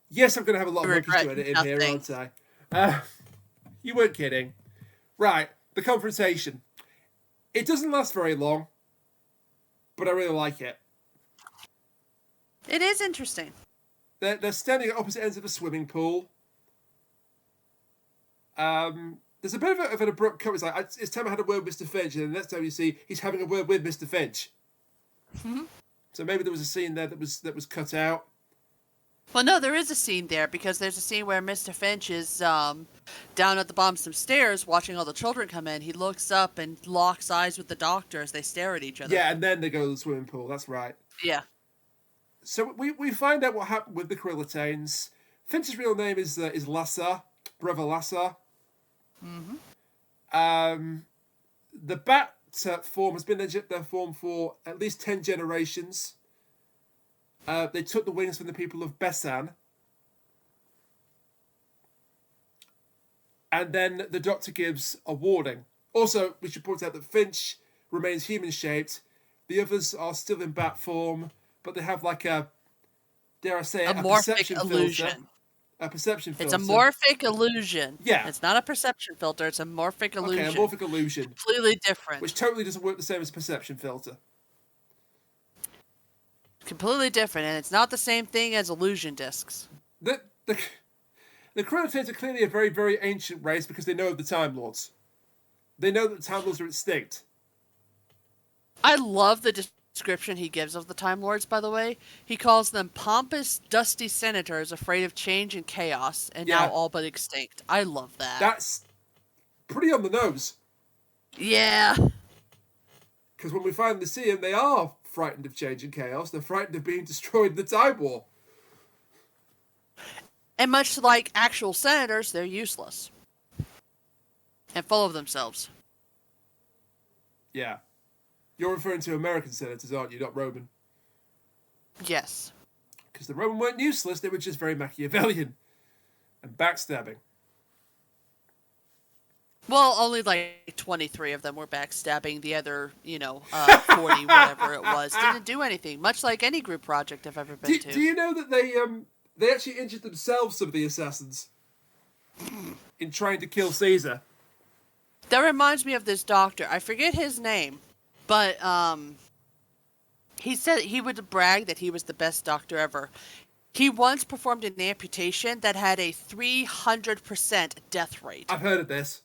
Yes, I'm going to have a lot of monkeys to edit in here, aren't I? You weren't kidding. Right, the confrontation. It doesn't last very long, but I really like it. It is interesting. They're standing at opposite ends of a swimming pool. There's a bit of an abrupt cut. It's like, it's time I had a word with Mr. Finch, and the next time you see he's having a word with Mr. Finch. Mm-hmm. So maybe there was a scene there that was cut out. Well, no, there is a scene there because there's a scene where Mr. Finch is down at the bottom of some stairs watching all the children come in. He looks up and locks eyes with the Doctor as they stare at each other. Yeah, and then they go to the swimming pool. That's right. Yeah. So we find out what happened with the Krillitanes. Finch's real name is Lassar, Brother Lassar. Mm-hmm. The bat form has been their form for at least 10 generations. They took the wings from the people of Bessan. And then the Doctor gives a warning. Also, we should point out that Finch remains human-shaped. The others are still in bat form, but they have like a, dare I say, a perception illusion. filter. A perception filter. It's a morphic illusion. Yeah. It's not a perception filter. It's a morphic illusion. Okay, a morphic illusion. Completely different. Which totally doesn't work the same as a perception filter. Completely different, and it's not the same thing as illusion discs. The Krillitanes are clearly a very, very ancient race because they know of the Time Lords. They know that the Time Lords are extinct. I love the description he gives of the Time Lords, by the way. He calls them pompous, dusty senators afraid of change and chaos, and now all but extinct. I love that. That's pretty on the nose. Yeah. Because when we finally see them, they are frightened of change and chaos. They're frightened of being destroyed in the Time War. And much like actual senators, they're useless. And full of themselves. Yeah. You're referring to American senators, aren't you? Not Roman. Yes. Because the Roman weren't useless, they were just very Machiavellian. And backstabbing. Well, only like 23 of them were backstabbing. The other, 40, whatever it was, didn't do anything. Much like any group project I've ever been to. Do you know that they actually injured themselves, some of the assassins, in trying to kill Caesar? That reminds me of this doctor. I forget his name, but he said he would brag that he was the best doctor ever. He once performed an amputation that had a 300% death rate. I've heard of this.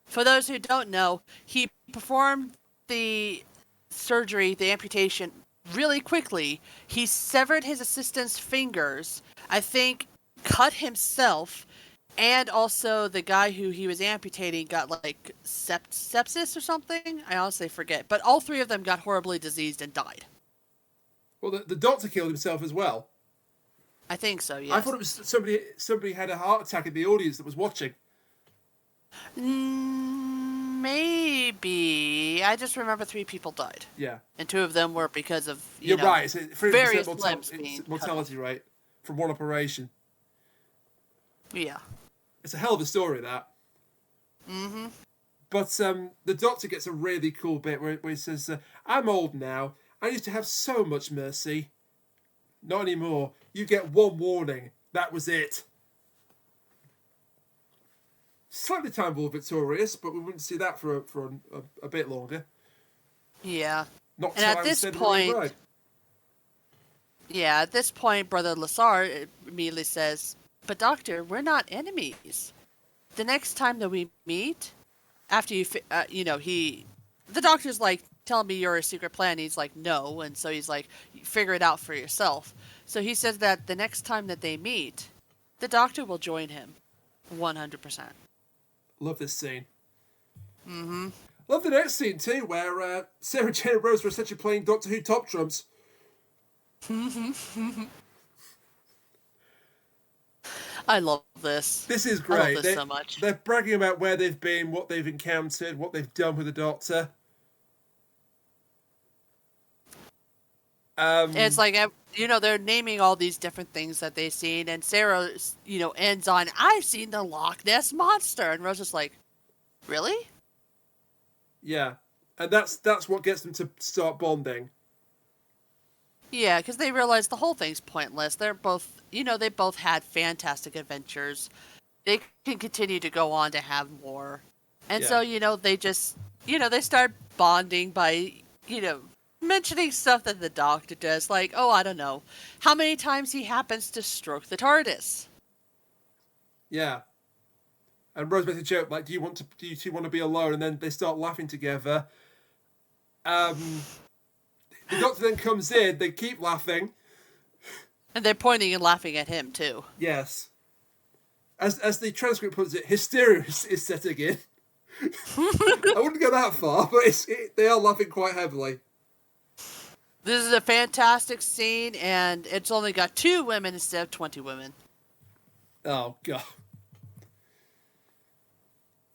For those who don't know, he performed the surgery, the amputation, really quickly. He severed his assistant's fingers, I think cut himself, and also the guy who he was amputating got like sepsis or something. I honestly forget. But all three of them got horribly diseased and died. Well, the doctor killed himself as well. I think so, yes. I thought it was somebody had a heart attack in the audience that was watching. Maybe. I just remember 3 people died. Yeah. And 2 of them were because of, You're right. It's a 3% various limbs being mortality rate from one operation. Yeah. It's a hell of a story, that. Mm-hmm. But the doctor gets a really cool bit where he says, I'm old now. I used to have so much mercy. Not anymore. You get one warning. That was it. Slightly Time War victorious, but we wouldn't see that for a bit longer. Yeah. Not and at this point, at this point, Brother Lassard immediately says, "But Doctor, we're not enemies. The next time that we meet, after you, the Doctor's like, tell me your secret plan." He's like, no, and so he's like, figure it out for yourself. So he says that the next time that they meet, the Doctor will join him, 100%. Love this scene. Mm-hmm. Love the next scene too, where Sarah Jane and Rose were essentially playing Doctor Who top trumps. I love this. This is great. I love this so much. They're bragging about where they've been, what they've encountered, what they've done with the Doctor. It's like, they're naming all these different things that they've seen, and Sarah, ends on, I've seen the Loch Ness Monster, and Rose is like, really? Yeah, and that's what gets them to start bonding. Yeah, because they realize the whole thing's pointless. They're both, they both had fantastic adventures. They can continue to go on to have more. And so, they just, they start bonding by, mentioning stuff that the Doctor does. Like, oh, I don't know, how many times he happens to stroke the TARDIS. Yeah. And Rose makes a joke, like, do you two want to be alone? And then they start laughing together. The Doctor then comes in, they keep laughing. And they're pointing and laughing at him, too. Yes. As the transcript puts it, hysteria is setting in. I wouldn't go that far, but they are laughing quite heavily. This is a fantastic scene, and it's only got 2 women instead of 20 women. Oh, God.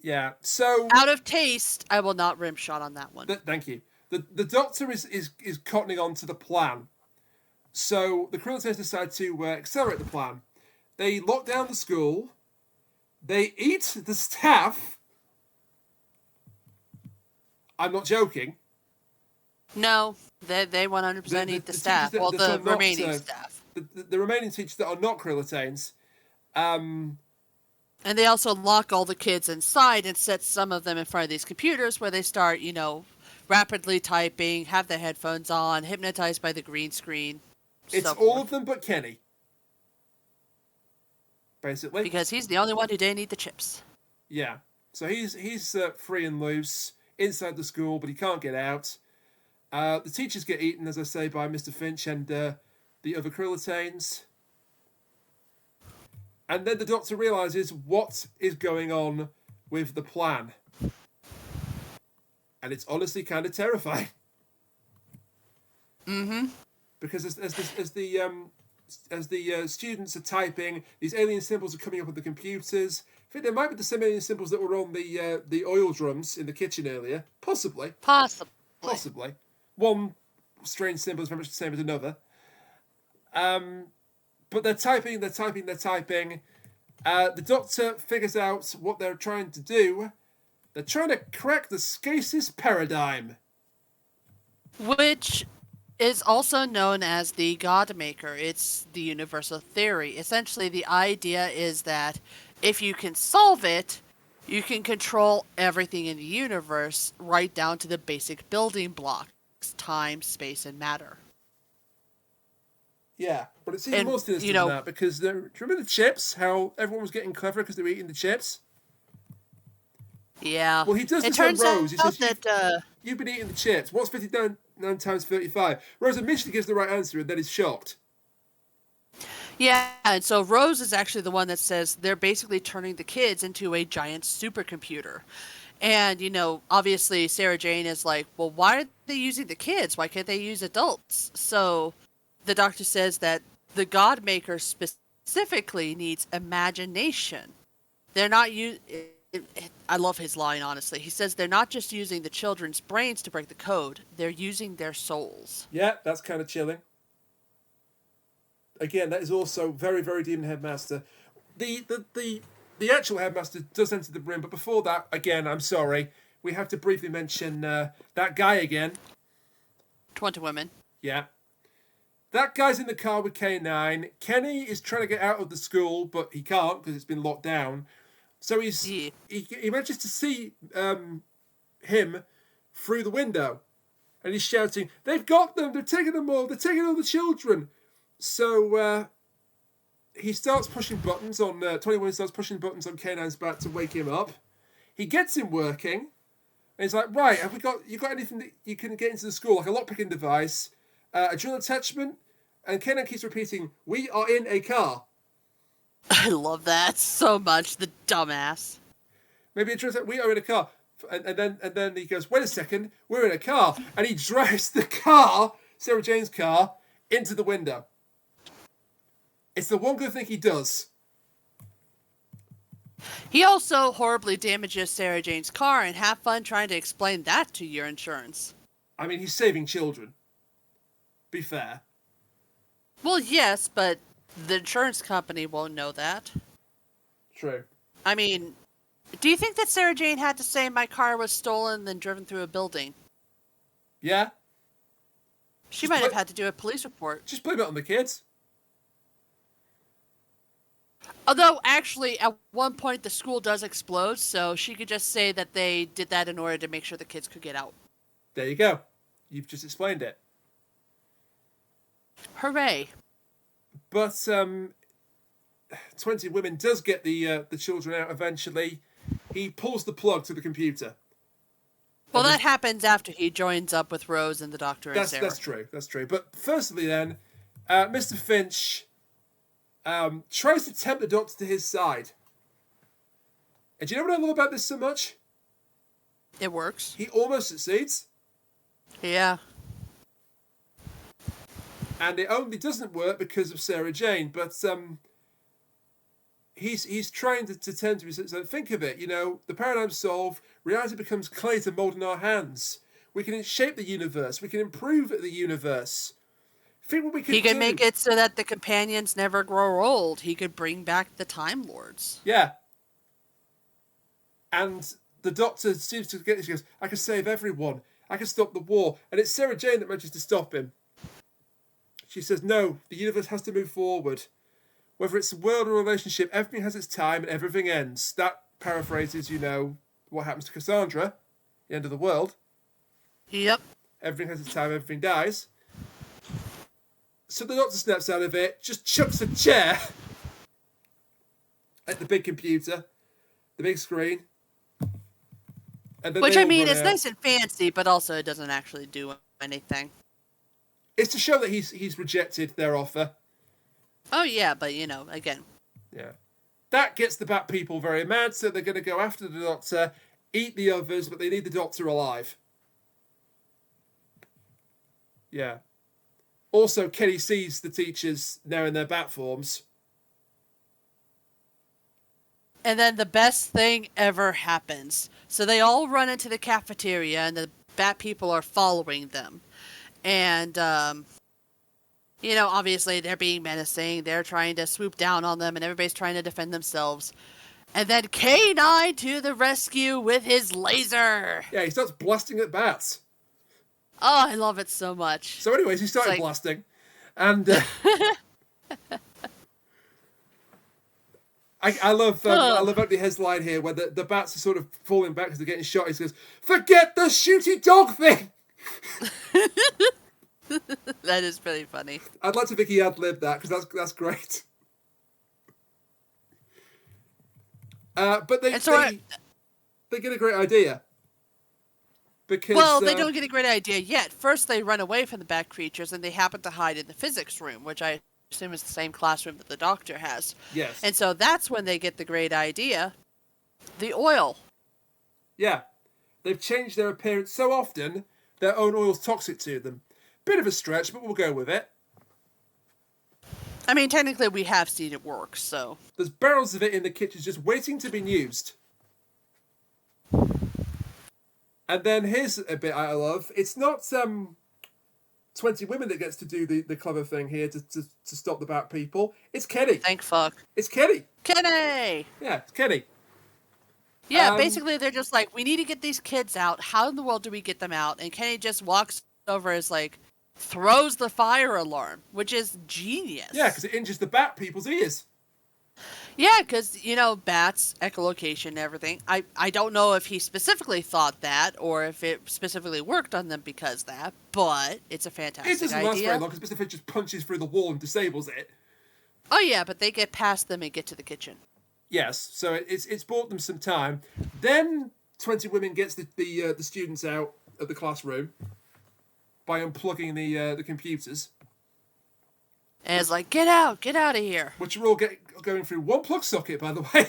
Yeah, so... Out of taste, I will not rim shot on that one. Thank you. The Doctor is cottoning on to the plan. So the Krillitanes decide to accelerate the plan. They lock down the school. They eat the staff. I'm not joking. No, they 100% eat the staff. Well, the remaining staff. The remaining teachers that are not Krillitanes. And they also lock all the kids inside and set some of them in front of these computers where they start, rapidly typing, have their headphones on, hypnotized by the green screen. It's So all forth. of them but Kenny, basically. Because he's the only one who didn't eat the chips. Yeah. So he's free and loose inside the school, but he can't get out. The teachers get eaten, as I say, by Mr. Finch and the other Krillitanes. And then the Doctor realises what is going on with the plan. And it's honestly kind of terrifying. Mm-hmm. Because as the students are typing, these alien symbols are coming up on the computers. I think there might be the same alien symbols that were on the oil drums in the kitchen earlier. Possibly. Possibly. One strange symbol is very much the same as another. But they're typing. The Doctor figures out what they're trying to do. They're trying to crack the Scasis paradigm. Which is also known as the God Maker. It's the universal theory. Essentially, the idea is that if you can solve it, you can control everything in the universe, right down to the basic building blocks: time, space, and matter. Yeah, but it's even more sinister than that, because do you remember the chips? How everyone was getting clever because they were eating the chips? Yeah. Well, he does this on Rose. He says, you've been eating the chips. What's 59 times 35? Rose immediately gives the right answer and then is shocked. Yeah, and so Rose is actually the one that says they're basically turning the kids into a giant supercomputer. And, obviously Sarah Jane is like, well, why are they using the kids? Why can't they use adults? So the Doctor says that the God Maker specifically needs imagination. They're not I love his line, honestly. He says they're not just using the children's brains to break the code, they're using their souls. Yeah, that's kind of chilling. Again, that is also very, very Demon Headmaster. The actual Headmaster does enter the room, but before that, again, I'm sorry, we have to briefly mention that guy again. 20 women. Yeah. That guy's in the car with K9. Kenny is trying to get out of the school, but he can't because it's been locked down. So he manages to see him through the window. And he's shouting, "They've got them! They're taking them all! They're taking all the children!" So he starts pushing buttons on... 21 starts pushing buttons on K9's back to wake him up. He gets him working. And he's like, right, you got anything that you can get into the school? Like a lockpicking device, a drill attachment? And K9 keeps repeating, "We are in a car." I love that so much, the dumbass. Maybe a drill attachment, "We are in a car." And then he goes, "Wait a second, we're in a car." And he drives the car, Sarah Jane's car, into the window. It's the one good thing he does. He also horribly damages Sarah Jane's car, and have fun trying to explain that to your insurance. I mean, he's saving children. Be fair. Well, yes, but the insurance company won't know that. True. I mean, do you think that Sarah Jane had to say my car was stolen and then driven through a building? Yeah. She might have had to do a police report. Just blame it on the kids. Although, actually, at one point the school does explode, so she could just say that they did that in order to make sure the kids could get out. There you go. You've just explained it. Hooray. But 20 Women does get the children out eventually. He pulls the plug to the computer. Well, that happens after he joins up with Rose and the Doctor and Sarah. That's true. But firstly then, Mr. Finch tries to tempt the Doctor to his side. And do you know what I love about this so much? It works. He almost succeeds. Yeah. And it only doesn't work because of Sarah Jane. But he's trying to tempt me. So think of it, the paradigm's solved. Reality becomes clay to mold in our hands. We can shape the universe. We can improve the universe. Think what we can do. He can make it so that the companions never grow old. He could bring back the Time Lords. Yeah. And the Doctor seems to get this. He goes, "I can save everyone. I can stop the war." And it's Sarah Jane that manages to stop him. She says, "No, the universe has to move forward. Whether it's a world or a relationship, everything has its time and everything ends." That paraphrases, what happens to Cassandra, the end of the world. Yep. Everything has its time, everything dies. So the doctor snaps out of it, just chucks a chair at the big computer, the big screen, and then Which, they I all mean, run it's out. nice and fancy, but also it doesn't actually do anything. It's to show that he's rejected their offer. Oh, yeah, but, again. Yeah. That gets the Bat people very mad, so they're going to go after the Doctor, eat the others, but they need the Doctor alive. Yeah. Also, Kenny sees the teachers now in their Bat forms. And then the best thing ever happens. So they all run into the cafeteria, and the Bat people are following them. And, obviously they're being menacing. They're trying to swoop down on them, and everybody's trying to defend themselves. And then K9 to the rescue with his laser. Yeah, he starts blasting at bats. Oh, I love it so much. So anyways, he started blasting. And I love Anthony Head's line here where the bats are sort of falling back because they're getting shot. He says, "Forget the shooty dog thing!" That is pretty funny. I'd like to think he ad-libbed that because that's great. But they get a great idea. Because, they don't get a great idea yet. First, they run away from the Bat creatures, and they happen to hide in the physics room, which I assume is the same classroom that the Doctor has. Yes. And so that's when they get the great idea. The oil. Yeah. They've changed their appearance so often, their own oil's toxic to them. Bit of a stretch, but we'll go with it. I mean, technically we have seen it work, so... There's barrels of it in the kitchen just waiting to be used. And then here's a bit I love. It's not 20 women that gets to do the clever thing here to stop the Bat people. It's Kenny. Thank fuck. It's Kenny. Kenny! Yeah, it's Kenny. Yeah, basically they're just like, we need to get these kids out. How in the world do we get them out? And Kenny just walks over as like, throws the fire alarm, which is genius. Yeah, because it injures the Bat people's ears. Yeah, because, bats, echolocation and everything. I don't know if he specifically thought that or if it specifically worked on them because that, but it's a fantastic idea. It doesn't last very long because Mr. Finch just punches through the wall and disables it. Oh, yeah, but they get past them and get to the kitchen. Yes, so it's bought them some time. Then 20 Women gets the students out of the classroom by unplugging the computers. And it's like, get out of here. Which are all going through one plug socket, by the way.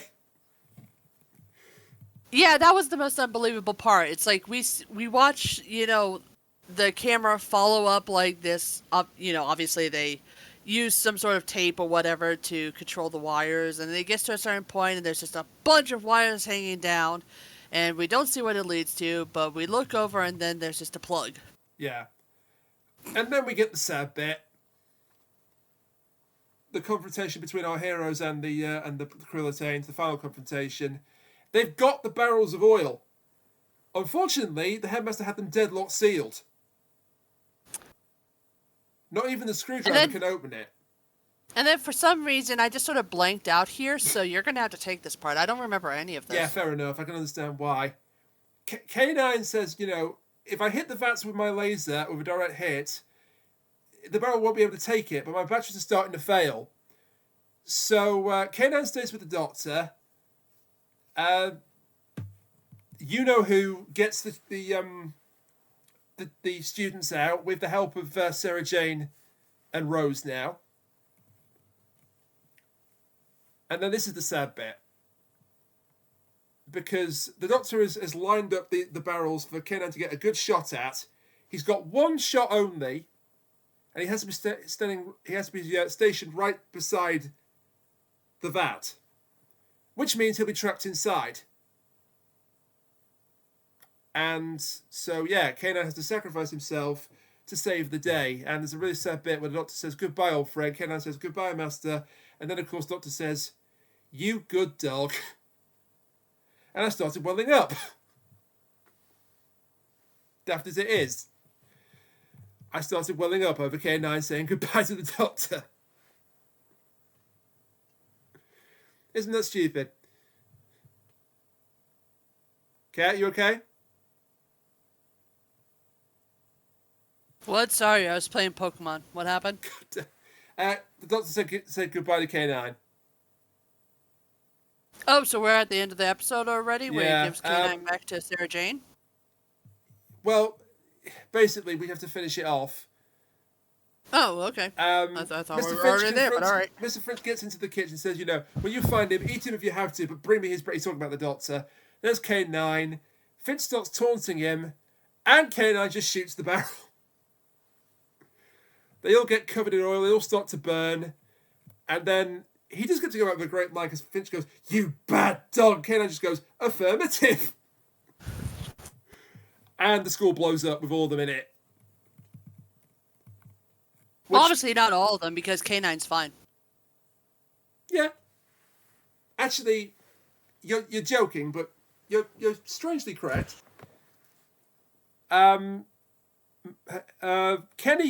Yeah, that was the most unbelievable part. It's like we watch, the camera follow up like this. Obviously they use some sort of tape or whatever to control the wires, and it gets to a certain point and there's just a bunch of wires hanging down, and we don't see what it leads to, but we look over and then there's just a plug. Yeah. And then we get the sad bit. The confrontation between our heroes and the Krillitanes, the final confrontation. They've got the barrels of oil. Unfortunately, the headmaster had them deadlock sealed. Not even the screwdriver can open it. And then for some reason, I just sort of blanked out here, so you're going to have to take this part. I don't remember any of this. Yeah, fair enough. I can understand why. K9 says, if I hit the vats with my laser with a direct hit, the barrel won't be able to take it, but my batteries are starting to fail. So K9 stays with the Doctor. Who gets the students out with the help of Sarah Jane and Rose now. And then this is the sad bit. Because the Doctor has lined up the barrels for K9 to get a good shot at. He's got one shot only. And he has to be stationed right beside the vat, which means he'll be trapped inside. And so, K9 has to sacrifice himself to save the day. And there's a really sad bit where the Doctor says, "Goodbye, old friend." K9 says, "Goodbye, master." And then, of course, the Doctor says, "You good dog." And I started welling up. Daft as it is. I started welling up over K9 saying goodbye to the Doctor. Isn't that stupid? Kat, you okay? What? Sorry, I was playing Pokemon. What happened? The doctor said goodbye to K9. Oh, so we're at the end of the episode already, where he Yeah. gives K9 back to Sarah Jane? Well, basically, we have to finish it off. Oh, okay. I thought we were already there, but all right. Mr. Finch gets into the kitchen and says, when you find him, eat him if you have to, but bring me his bread. He's talking about the doctor. There's K9. Finch starts taunting him, and K9 just shoots the barrel. They all get covered in oil. They all start to burn. And then he just gets to go out with a great line because Finch goes, "You bad dog." K9 just goes, "Affirmative." And the school blows up with all of them in it. Well, obviously not all of them, because K9's fine. Yeah. Actually, you're joking, but you're strangely correct. Kenny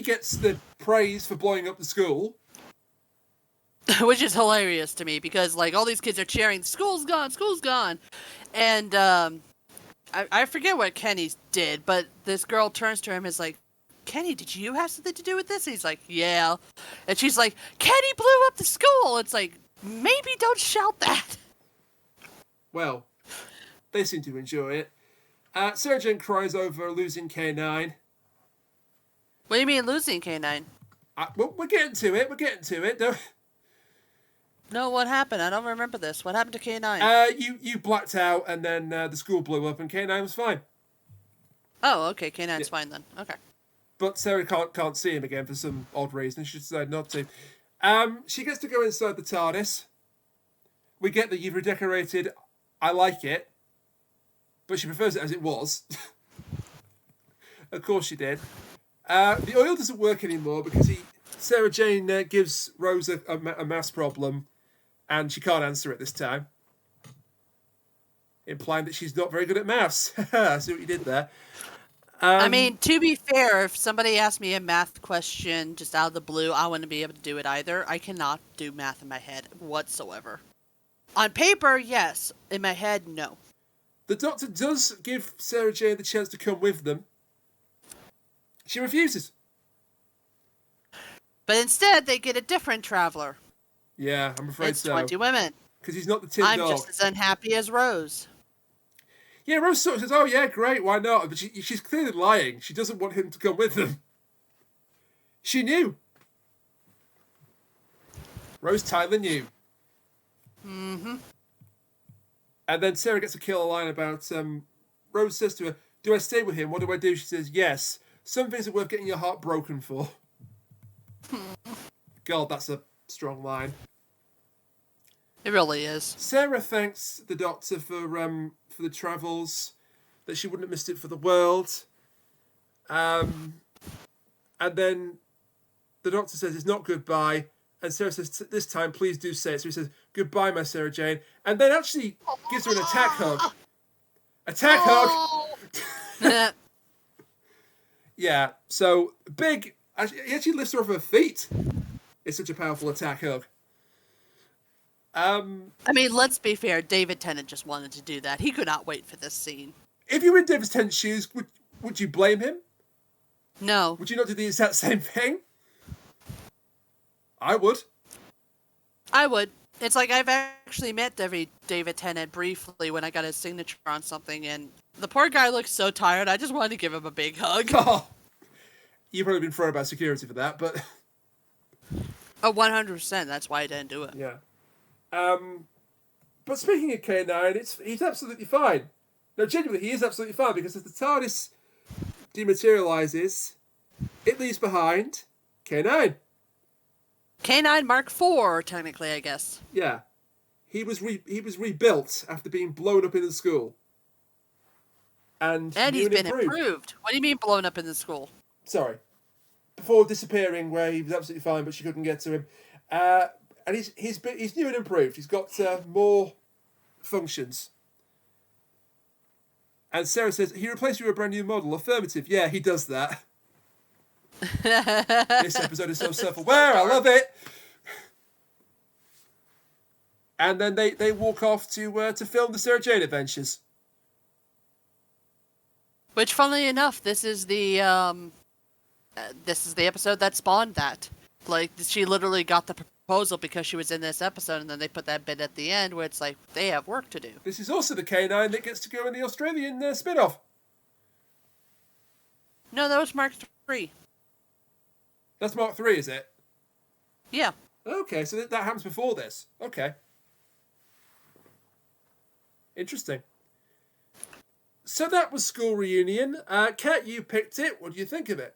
gets the praise for blowing up the school. Which is hilarious to me, because, like, all these kids are cheering, "School's gone, school's gone." And, I forget what Kenny did, but this girl turns to him and is like, "Kenny, did you have something to do with this?" And he's like, "Yeah." And she's like, "Kenny blew up the school." It's like, maybe don't shout that. Well, they seem to enjoy it. Sarah Jane cries over losing K9. What do you mean losing K9? Well, we're getting to it. No, what happened? I don't remember this. What happened to K9? You blacked out, and then the school blew up, and K9 was fine. Oh, okay. K9's fine then. Okay. But Sarah can't see him again for some odd reason. She decided not to. She gets to go inside the TARDIS. We get that you've redecorated. I like it. But she prefers it as it was. Of course she did. The oil doesn't work anymore because Sarah Jane gives Rose a maths problem, and she can't answer it this time. Implying that she's not very good at maths. I see what you did there. I mean, to be fair, if somebody asked me a math question just out of the blue, I wouldn't be able to do it either. I cannot do math in my head whatsoever. On paper, yes. In my head, no. The doctor does give Sarah Jane the chance to come with them. She refuses. But instead, they get a different traveler. Yeah, I'm afraid it's so. 20 women. Because he's not the tin I'm dog. just as unhappy as Rose. Yeah, Rose sort of says, "Oh yeah, great, why not?" But she's clearly lying. She doesn't want him to come with them. She knew. Rose Tyler knew. Mm-hmm. And then Sarah gets a killer line about, Rose says to her, "Do I stay with him? What do I do?" She says, "Yes. Some things are worth getting your heart broken for." God, that's a strong line. It really is. Sarah thanks the doctor for the travels, that she wouldn't have missed it for the world. And then the doctor says it's not goodbye, and Sarah says, "This time, please do say it." So he says, "Goodbye, my Sarah Jane," and then actually gives her an attack hug. Attack hug! Yeah, so big. He actually lifts her off her feet. It's such a powerful attack hug. I mean, let's be fair. David Tennant just wanted to do that. He could not wait for this scene. If you were in David Tennant's shoes, would you blame him? No. Would you not do the exact same thing? I would. I would. It's like I've actually met David Tennant briefly when I got his signature on something, and the poor guy looks so tired. I just wanted to give him a big hug. Oh, you've probably been thrown about security for that, but... Oh, 100%. That's why I didn't do it. Yeah. But speaking of K9, he's absolutely fine. No, genuinely, he is absolutely fine, because as the TARDIS dematerializes, it leaves behind K9. K9 Mark IV, technically, I guess. Yeah. He was rebuilt after being blown up in the school. And he's been improved. What do you mean blown up in the school? Sorry. Before disappearing, where he was absolutely fine, but she couldn't get to him. And he's new and improved. He's got more functions. And Sarah says, "He replaced you with a brand new model." Affirmative. Yeah, he does that. This episode is so self-aware. I love it. And then they walk off to film the Sarah Jane Adventures. Which, funnily enough, this is the this is the episode that spawned that. Like, she literally got the proposal because she was in this episode, and then they put that bit at the end where it's like, they have work to do. This is also the K9 that gets to go in the Australian spin-off. No, that was Mark 3. That's Mark 3, is it? Yeah. Okay, so that happens before this. Okay. Interesting. So that was School Reunion. Kat, you picked it. What do you think of it?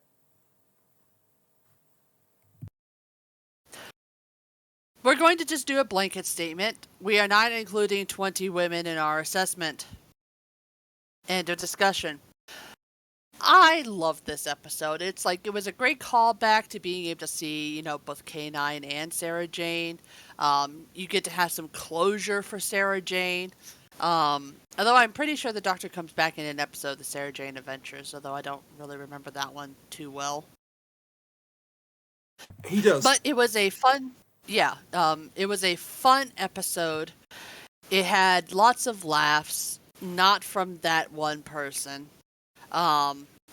We're going to just do a blanket statement. We are not including 20 women in our assessment. End of discussion. I love this episode. It's like, it was a great callback to being able to see, you know, both K9 and Sarah Jane. You get to have some closure for Sarah Jane. Although I'm pretty sure the Doctor comes back in an episode of the Sarah Jane Adventures, although I don't really remember that one too well. He does. But it was a fun, it was a fun episode. It had lots of laughs, not from that one person.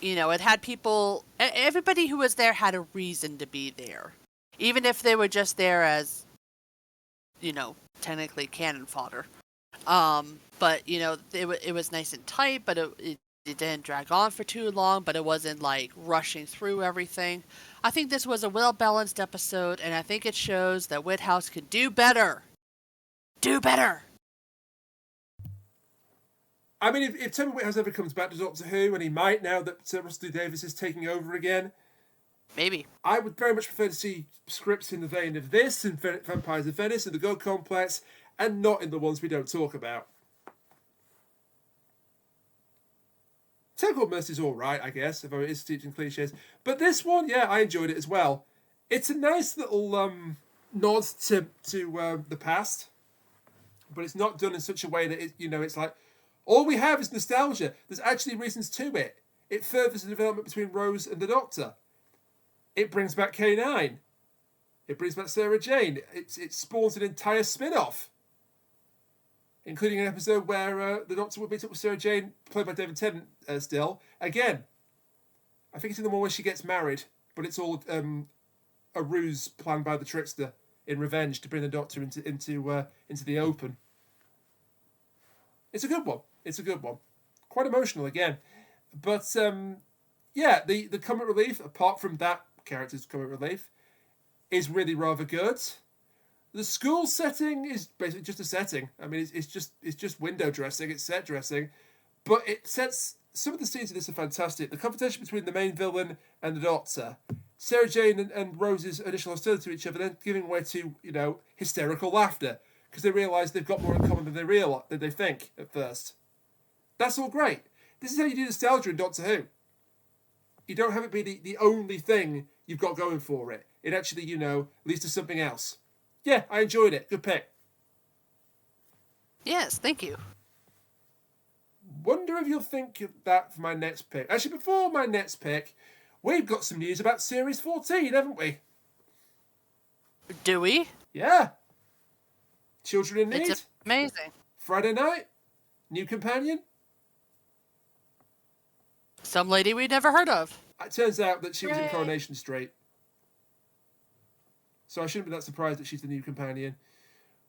You know, it had people, everybody who was there had a reason to be there. Even if they were just there as, you know, technically cannon fodder. But, you know, it was nice and tight, but it didn't drag on for too long, but it wasn't, like, rushing through everything. I think this was a well-balanced episode, and I think it shows that Whithouse can do better. Do better! I mean, if Toby Whithouse ever comes back to Doctor Who, and he might now that Russell T Davies is taking over again, maybe. I would very much prefer to see scripts in the vein of this, and Vampires of Venice, and the God Complex, and not in the ones we don't talk about. Technical Mercy's alright, I guess, although it is teaching cliches. But this one, yeah, I enjoyed it as well. It's a nice little nod to the past, but it's not done in such a way that it's like, all we have is nostalgia. There's actually reasons to it. It furthers the development between Rose and the Doctor. It brings back K9. It brings back Sarah Jane. It spawns an entire spin-off, including an episode where the Doctor would meet up with Sarah Jane, played by David Tennant still. Again, I think it's in the one where she gets married, but it's all a ruse planned by the Trickster in revenge to bring the Doctor into the open. It's a good one. It's a good one. Quite emotional again. But, yeah, the comic relief, apart from that character's comic relief, is really rather good. The school setting is basically just a setting. I mean, it's just window dressing, it's set dressing, but it sets some of the scenes of this are fantastic. The confrontation between the main villain and the Doctor, Sarah Jane and Rose's initial hostility to each other, then giving way to hysterical laughter because they realise they've got more in common than they think at first. That's all great. This is how you do nostalgia in Doctor Who. You don't have it be the only thing you've got going for it. It actually, leads to something else. Yeah, I enjoyed it. Good pick. Yes, thank you. Wonder if you'll think of that for my next pick. Actually, before my next pick, we've got some news about Series 14, haven't we? Do we? Yeah. Children in Need. It's amazing. Friday night. New companion. Some lady we'd never heard of. It turns out that she was in Coronation Street. So I shouldn't be that surprised that she's the new companion.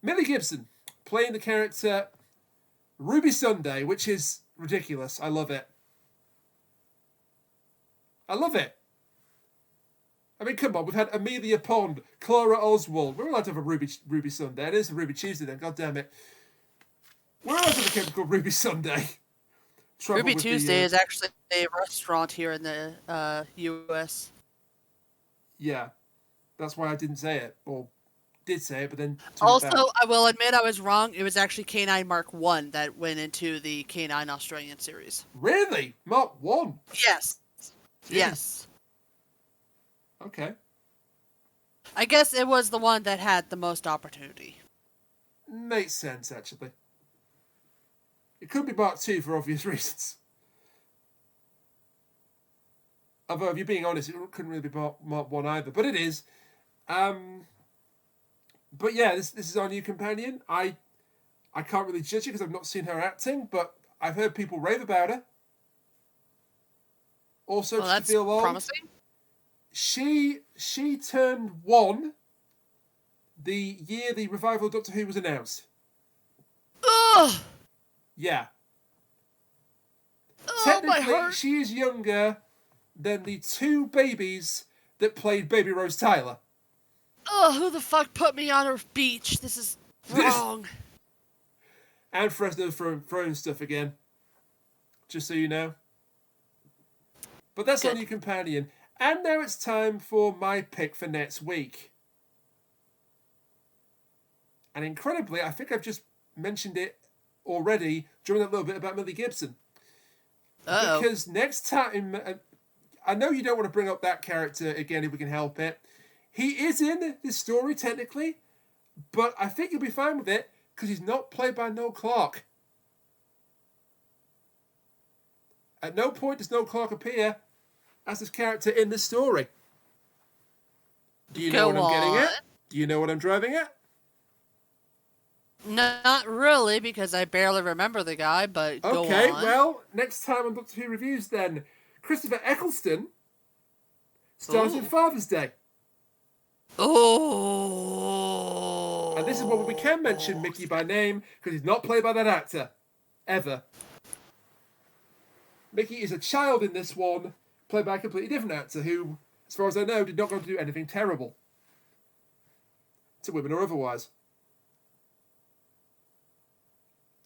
Millie Gibson, playing the character Ruby Sunday, which is ridiculous. I love it. I love it. I mean, come on, we've had Amelia Pond, Clara Oswald. We're allowed to have a Ruby Sunday. It is a Ruby Tuesday then, god damn it. We're allowed to have a character called Ruby Sunday. Ruby Tuesday is actually a restaurant here in the US. Yeah. That's why I didn't say it, or did say it, but then... Also, I will admit I was wrong. It was actually K9 Mark 1 that went into the K9 Australian series. Really? Mark 1? Yes. Jeez. Yes. Okay. I guess it was the one that had the most opportunity. Makes sense, actually. It could be Mark 2 for obvious reasons. Although, if you're being honest, it couldn't really be Mark 1 either, but it is. But yeah, this is our new companion. I can't really judge it because I've not seen her acting, but I've heard people rave about her. Also, well, that's feel old. promising. She turned 1 the year the revival of Doctor Who was announced. Ugh! Yeah. Oh, my Technically, heart! she is younger than the 2 babies that played Baby Rose Tyler. Ugh, who the fuck put me on her beach? This is wrong. And Fresno throwing stuff again. Just so you know. But that's Good. on your companion. And now it's time for my pick for next week. And incredibly, I think I've just mentioned it already during that little bit about Millie Gibson. Uh-oh. Because next time, I know you don't want to bring up that character again if we can help it. He is in this story technically, but I think you'll be fine with it because he's not played by Noel Clarke. At no point does Noel Clarke appear as this character in this story. Do you know what I'm getting at? Do you know what I'm driving at? Not really, because I barely remember the guy, but go on. Okay, well, next time on Doctor Who Reviews then, Christopher Eccleston stars in Father's Day. Oh. And this is what we can mention Mickey by name, because he's not played by that actor. Ever. Mickey is a child in this one, played by a completely different actor who, as far as I know, did not go to do anything terrible. To women or otherwise.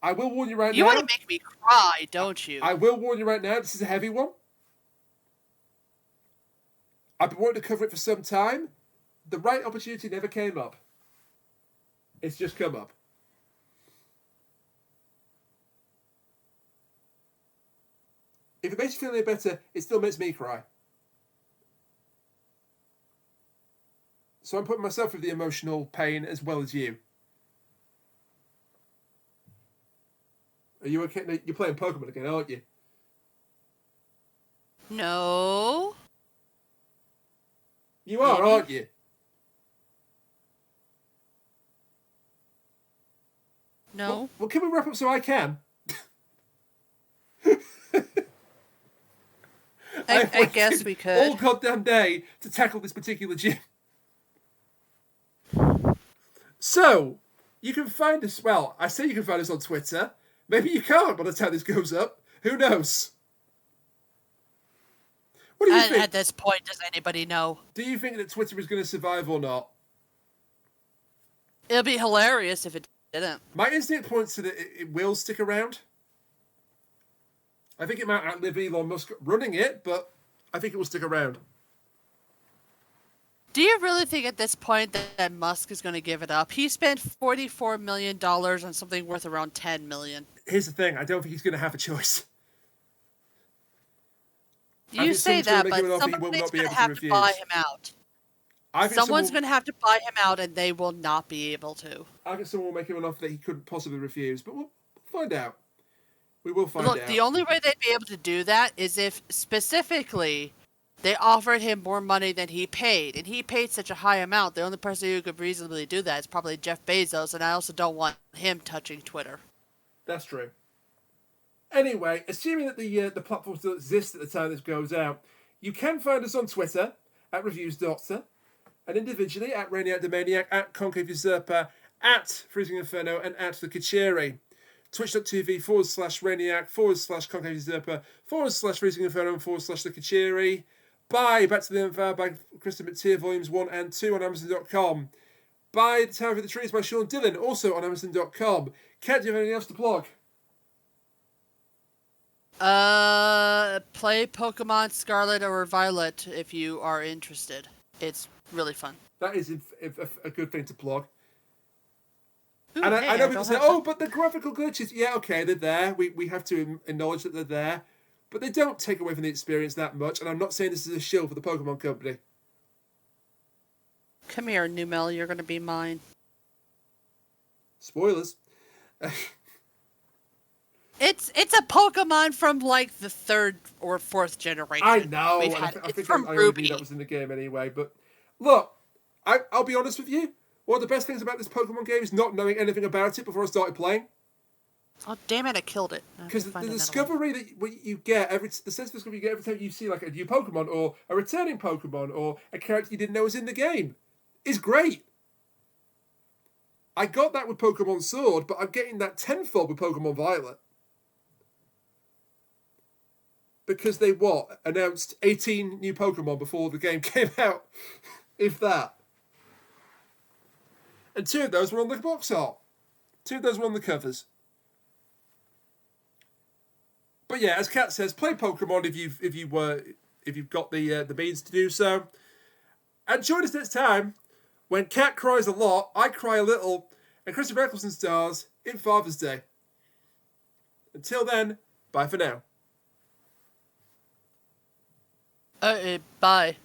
I will warn you right now. You want to make me cry, don't you? I will warn you right now, this is a heavy one. I've been wanting to cover it for some time. The right opportunity never came up. It's just come up. If it makes you feel any better, it still makes me cry. So I'm putting myself through the emotional pain as well as you. Are you okay? No, you're playing Pokemon again, aren't you? No. You are, Maybe. aren't you? No. Well, can we wrap up so I can? I guess we could. All goddamn day to tackle this particular gym. So, you can find us, well, I say you can find us on Twitter. Maybe you can't by the time this goes up. Who knows? What do you think? At this point, does anybody know? Do you think that Twitter is going to survive or not? It'll be hilarious if it didn't. My instinct points to that it will stick around. I think it might outlive Elon Musk running it, but I think it will stick around. Do you really think at this point that Musk is going to give it up? He spent $44 million on something worth around $10 million. Here's the thing, I don't think he's going to have a choice. You say that, but somebody's going to have to buy him out. Someone's going to have to buy him out, and they will not be able to. I think someone will make him an offer that he couldn't possibly refuse, but we'll find out. We will find out. Look, the only way they'd be able to do that is if, specifically, they offered him more money than he paid. And he paid such a high amount, the only person who could reasonably do that is probably Jeff Bezos, and I also don't want him touching Twitter. That's true. Anyway, assuming that the platform still exists at the time this goes out, you can find us on Twitter, at ReviewsDoctor, and individually at Rainiac the Maniac, at Concave Usurper, at Freezing Inferno, and at The Kachiri. Twitch.tv/Rainiac/Concave Usurper /Freezing Inferno /The Kachiri. Buy Back to the Empire by Kristen McTeer Volumes 1 and 2 on Amazon.com. Buy The Tower of the Trees by Sean Dillon, also on Amazon.com. Kat, do you have anything else to plug? Play Pokemon Scarlet or Violet if you are interested. It's really fun. That is a good thing to plug. Ooh, and hey, I know people say, oh, but the graphical glitches. Yeah, okay, they're there. We have to acknowledge that they're there. But they don't take away from the experience that much. And I'm not saying this is a shill for the Pokemon Company. Come here, Numel. You're going to be mine. Spoilers. It's a Pokemon from like the 3rd or 4th generation. I know. I think from I Ruby. knew that was in the game anyway. But look, I'll be honest with you. One of the best things about this Pokemon game is not knowing anything about it before I started playing. Oh, damn it, I killed it. Because the discovery that you get, the sense of discovery you get every time you see like a new Pokemon or a returning Pokemon or a character you didn't know was in the game is great. I got that with Pokemon Sword, but I'm getting that tenfold with Pokemon Violet. Because they announced 18 new Pokemon before the game came out, if that. And 2 of those were on the box art. 2 of those were on the covers. But yeah, as Kat says, play Pokemon if you've got the means to do so. And join us next time when Kat cries a lot, I cry a little, and Christopher Eccleston stars in Father's Day. Until then, bye for now. Bye.